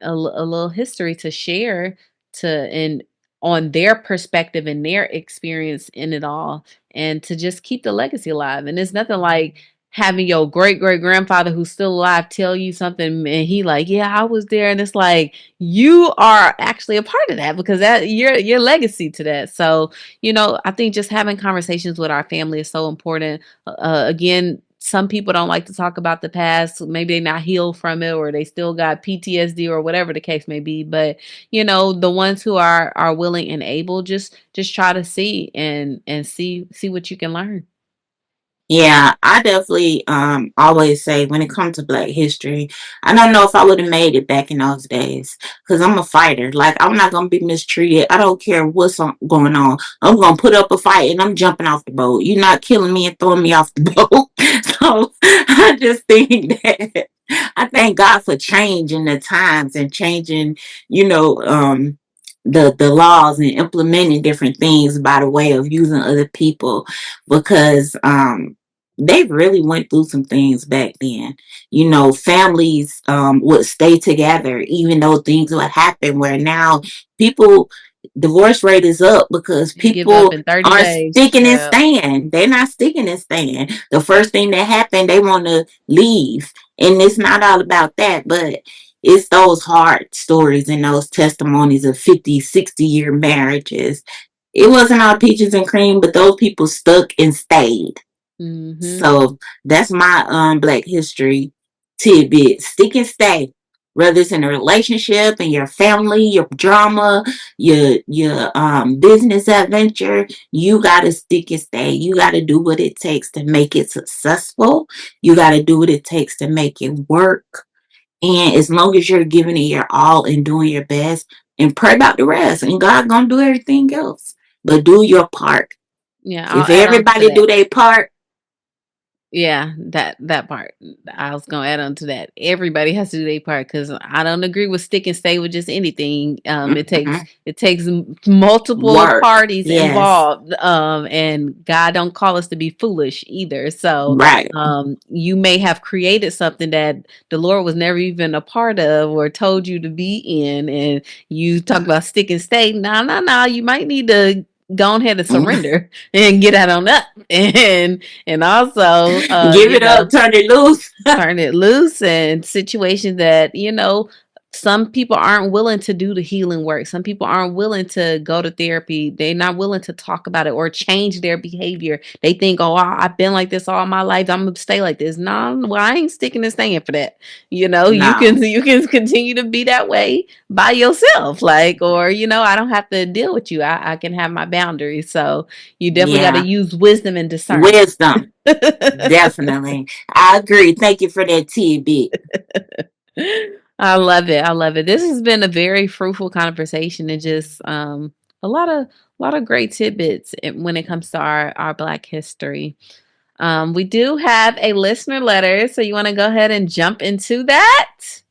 a little history to share to and on their perspective and their experience in it all and to just keep the legacy alive. And there's nothing like having your great great grandfather who's still alive tell you something and he like, yeah, I was there. And it's like you are actually a part of that because that your legacy to that. So, I think just having conversations with our family is so important. Again, some people don't like to talk about the past. Maybe they're not healed from it or they still got PTSD or whatever the case may be. But the ones who are willing and able, just try to see and see what you can learn. Yeah, I definitely always say when it comes to Black history, I don't know if I would have made it back in those days because I'm a fighter. Like, I'm not gonna be mistreated. I don't care what's going on. I'm gonna put up a fight and I'm jumping off the boat. You're not killing me and throwing me off the boat. So I just think that I thank God for changing the times and changing, you know, um, the laws and implementing different things by the way of using other people, because they really went through some things back then. You know, families would stay together even though things would happen, where now people, divorce rate is up because You give up people in 30 are days. sticking and Yeah. staying. They're not sticking and staying. The first thing that happened, they want to leave. And it's not all about that, but it's those hard stories and those testimonies of 50, 60-year marriages. It wasn't all peaches and cream, but those people stuck and stayed. Hmm. So that's my Black history tidbit. Stick and stay. Whether it's in a relationship, in your family, your drama, your business adventure, you gotta stick and stay. You gotta do what it takes to make it successful. You gotta do what it takes to make it work. And as long as you're giving it your all and doing your best, and pray about the rest, and God gonna do everything else. But do your part. Yeah, If I'll add on to everybody that. do their part, Yeah, that part. I was gonna add on to that. Everybody has to do their part because I don't agree with stick and stay with just anything. mhm, It takes multiple work. parties Yes. involved. And God don't call us to be foolish either. So, Right. you may have created something that the Lord was never even a part of or told you to be in, and you talk about stick and stay. No, no, no. You might need to go ahead and surrender and get out on up and also Give it up, turn it loose. turn it loose in situations that some people aren't willing to do the healing work. Some people aren't willing to go to therapy. They're not willing to talk about it or change their behavior. They think, oh, I've been like this all my life, I'm gonna stay like this. No, well, I ain't sticking and staying for that. You can No. continue to be that way by yourself, like, or I don't have to deal with you. I can have my boundaries. So you definitely got to Yeah. use wisdom and discernment. Wisdom. Definitely. I agree. Thank you for that tidbit. I love it. I love it. This has been a very fruitful conversation and just a lot of great tidbits when it comes to our Black history. We do have a listener letter, so you want to go ahead and jump into that?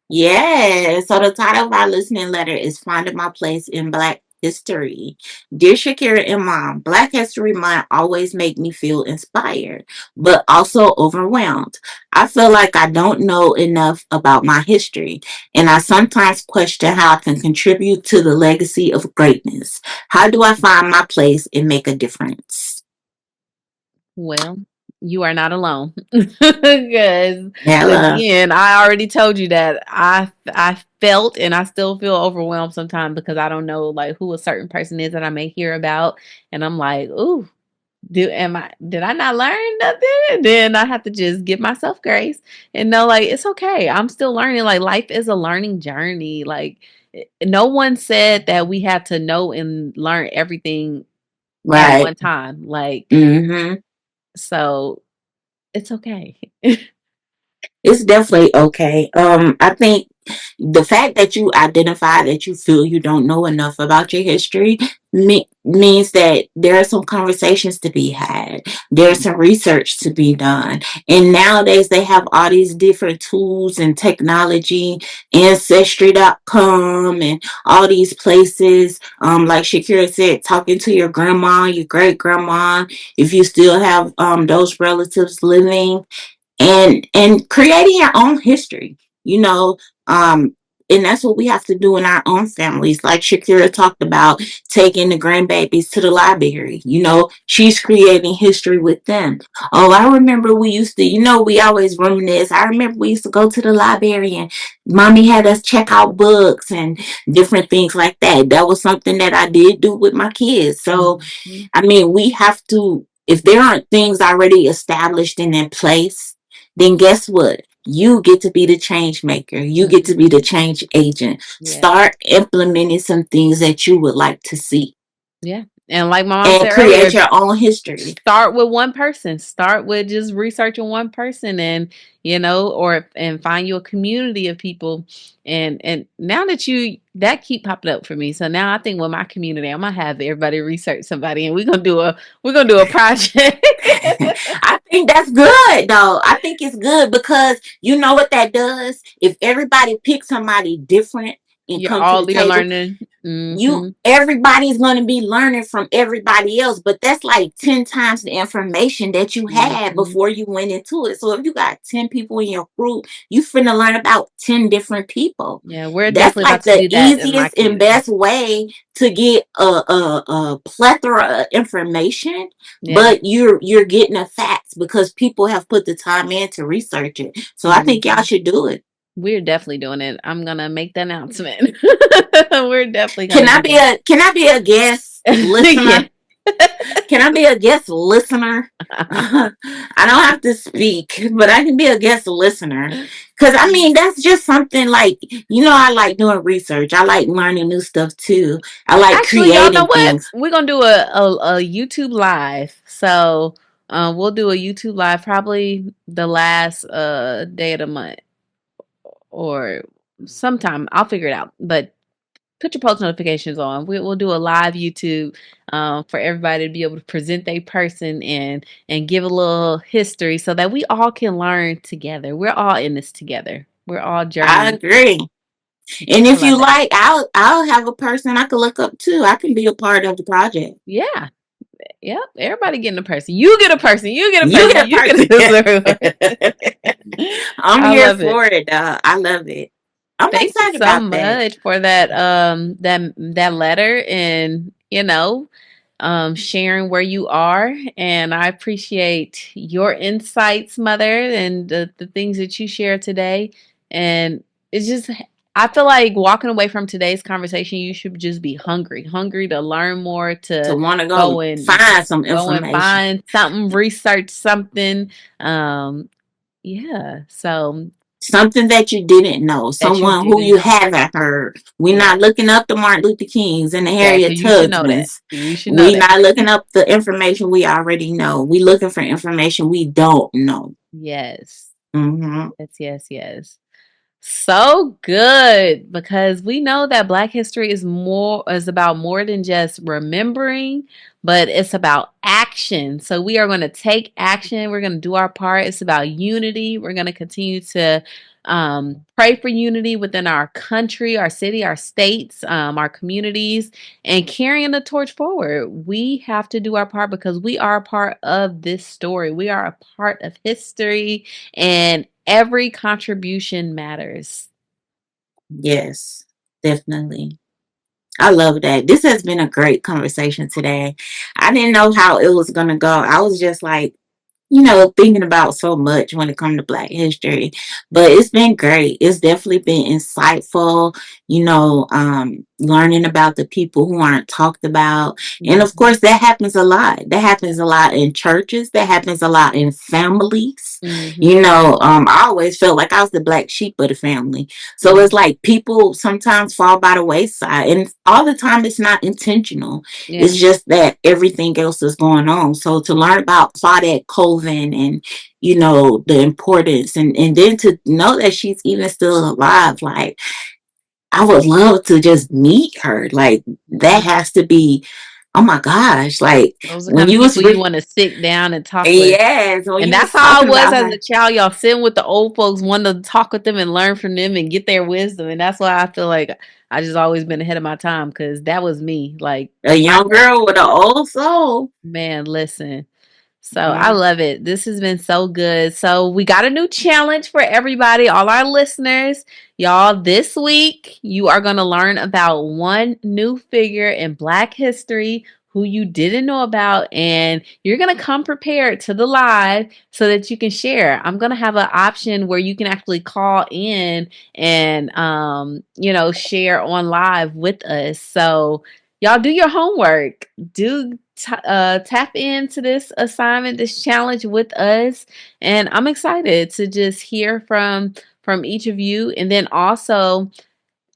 Yeah. So the title of our listening letter is Finding My Place in Black History. Dear Shakira and Mom, Black History Month always make me feel inspired, but also overwhelmed. I feel like I don't know enough about my history, and I sometimes question how I can contribute to the legacy of greatness. How do I find my place and make a difference? Well, you are not alone. Because Ella. again, I already told you that I felt and I still feel overwhelmed sometimes because I don't know like who a certain person is that I may hear about and I'm like, "Ooh, did I not learn nothing?" And then I have to just give myself grace and know like it's okay. I'm still learning. Like life is a learning journey. Like no one said that we had to know and learn everything at Right. one time. Like Mm-hmm. so it's okay. It's definitely okay. I think the fact that you identify that you feel you don't know enough about your history means that there are some conversations to be had. There's some research to be done. And nowadays they have all these different tools and technology, ancestry.com and all these places. Like Shakira said, talking to your grandma, your great grandma, if you still have those relatives living, and creating your own history, you know. And that's what we have to do in our own families, like Shakira talked about, taking the grandbabies to the library. You know, she's creating history with them. Oh, I remember we used to, we always reminisce. I remember we used to go to the library and mommy had us check out books and different things like that. That was something that I did do with my kids. So Mhm. I mean, we have to, if there aren't things already established and in place, then guess what? You get to be the change maker. You get to be the Mhm. change agent. Yeah. Start implementing some things that you would like to see Yeah. And like my mom and said create earlier, your own history. start with one person. Start with just researching one person and and find you a community of people. And now that that keep popping up for me. So now I think with my community, I'm gonna have everybody research somebody and we're gonna do a project. I think that's good though. I think it's good because you know what that does? If everybody picks somebody different and You're come to the all you're table, learning. you Mm-hmm. everybody's going to be learning from everybody else, but that's like 10 times the information that you had Mm-hmm. before you went into it. So if you got 10 people in your group, you finna learn about 10 different people. Yeah, we're That's definitely about like to the do that in my easiest and community. best way to get a plethora of information, Yeah. but you're getting the facts because people have put the time in to research it. So I think y'all Mm-hmm. should do it. We're definitely doing it. I'm gonna make the announcement. We're definitely Can gonna I do be a can I be a guest that. listener? Can I be a guest listener? Yeah. I don't have to speak, but I can be a guest listener. Because, I mean, that's just something like, I like doing research. I like learning new stuff too. I like Actually, y'all know creating what? things. We're gonna do a YouTube live. So we'll do a YouTube live probably the last day of the month or sometime. I'll figure it out. But put your post notifications on. We'll do a live YouTube for everybody to be able to present their person and give a little history so that we all can learn together. We're all in this together. We're all I journeying. agree. And I if you love it. like, I'll have a person I can look up too. I can be a part of the project. Yeah. Yep. Everybody getting a person. You get a person. You get a You person. get a You get a person. I'm I here love it. for it. I love it. I'm Thank you excited so about that. much for that letter and sharing where you are, and I appreciate your insights, mother, and the things that you share today. And it's just I feel like walking away from today's conversation, you should just be hungry to learn more, To to want to go go and find some go and information find something, research something. Yeah. So something that you didn't know, that you someone who didn't you know. haven't heard. We're Yeah. not looking up the Martin Luther Kings and the Exactly. Harriet You should know that. Tubmans. You should know We're that. not looking up the information we already know. We're looking for information we don't know. Yes. Hmm. Yes, yes, yes. So good because we know that Black history is about more than just remembering, but it's about action. So we are going to take action. We're going to do our part. It's about unity. We're going to continue to pray for unity within our country, our city, our states, our communities, and carrying the torch forward. We have to do our part because we are a part of this story. We are a part of history, and every contribution matters. Yes, definitely. I love that. This has been a great conversation today. I didn't know how it was going to go. I was just like, thinking about so much when it comes to Black history. But it's been great. It's definitely been insightful, learning about the people who aren't talked about. And of Mhm. course, that happens a lot. That happens a lot in churches. That happens a lot in families. Mhm. I always felt like I was the black sheep of the family. So it's Mhm. like people sometimes fall by the wayside. And all the time, it's not intentional. Yeah. It's just that everything else is going on. So to learn about Claudette Colvin and, the importance and then to know that she's even still alive, like I would love to just meet her. Like that Mhm. has to be, oh my gosh, like Those are the when kind of you was people you want to sit down and talk with. yes, when And you that's was how I talking was about as her, a child, y'all sitting with the old folks, wanting to talk with them and learn from them and get their wisdom. And that's why I feel like I just always been ahead of my time because that was me. Like a my young girl with an old soul. man, listen. So I Yeah. love it. This has been so good. So we got a new challenge for everybody, all our listeners. Y'all, this week you are going to learn about one new figure in Black history who you didn't know about, and you're going to come prepared to the live so that you can share. I'm going to have an option where you can actually call in and share on live with us. So y'all do your homework. Tap into this assignment, this challenge with us, and I'm excited to just hear from each of you, and then also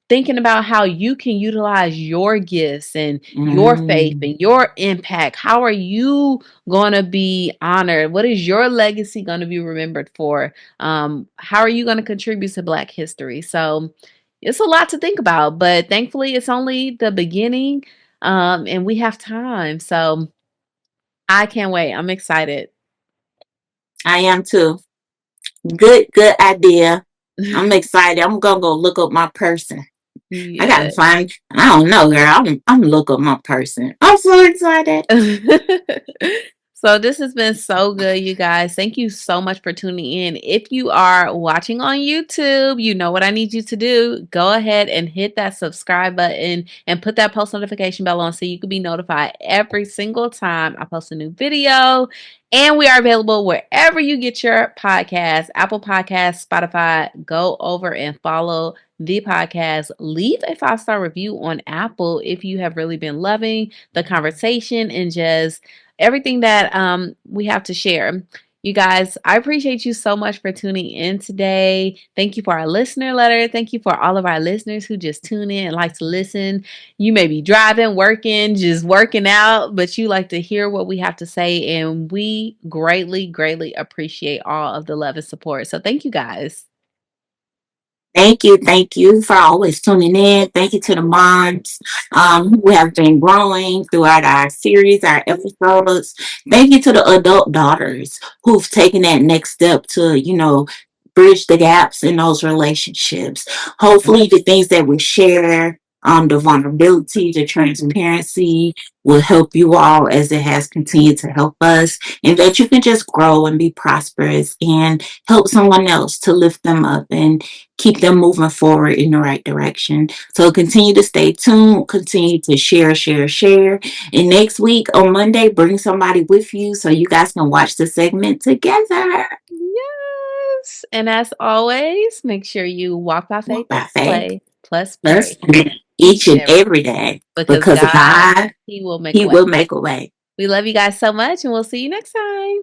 thinking about how you can utilize your gifts and your faith Mm. and your impact. How are you going to be honored? What is your legacy going to be remembered for? How are you going to contribute to Black history? So it's a lot to think about, but thankfully it's only the beginning, and we have time. So I can't wait. I'm excited. I am too. Good idea. I'm excited. I'm gonna go look up my person. I gotta Yeah. find. I don't know, girl. I'm look up my person. I'm so excited. So this has been so good, you guys. Thank you so much for tuning in. If you are watching on YouTube, you know what I need you to do. Go ahead and hit that subscribe button and put that post notification bell on so you can be notified every single time I post a new video. And we are available wherever you get your podcasts, Apple Podcasts, Spotify. Go over and follow the podcast. Leave a 5-star review on Apple if you have really been loving the conversation and just everything that we have to share. You guys, I appreciate you so much for tuning in today. Thank you for our listener letter. Thank you for all of our listeners who just tune in and like to listen. You may be driving, working, just working out, but you like to hear what we have to say. And we greatly, greatly appreciate all of the love and support. So thank you guys. Thank you for always tuning in. Thank you to the moms who have been growing throughout our series, our episodes. Thank you to the adult daughters who've taken that next step to, bridge the gaps in those relationships. Hopefully, the things that we share, the vulnerability, the transparency will help you all as it has continued to help us, and that you can just grow and be prosperous and help someone else to lift them up and keep them moving forward in the right direction. So continue to stay tuned, continue to share, share, share. And next week on Monday, bring somebody with you so you guys can watch the segment together. Yes. And as always, make sure you walk by faith Walk by and faith. slay, plus Let's pray each each and and every every day because because God, God, He will make a He way. will make a way. We love you guys so much, and we'll see you next time.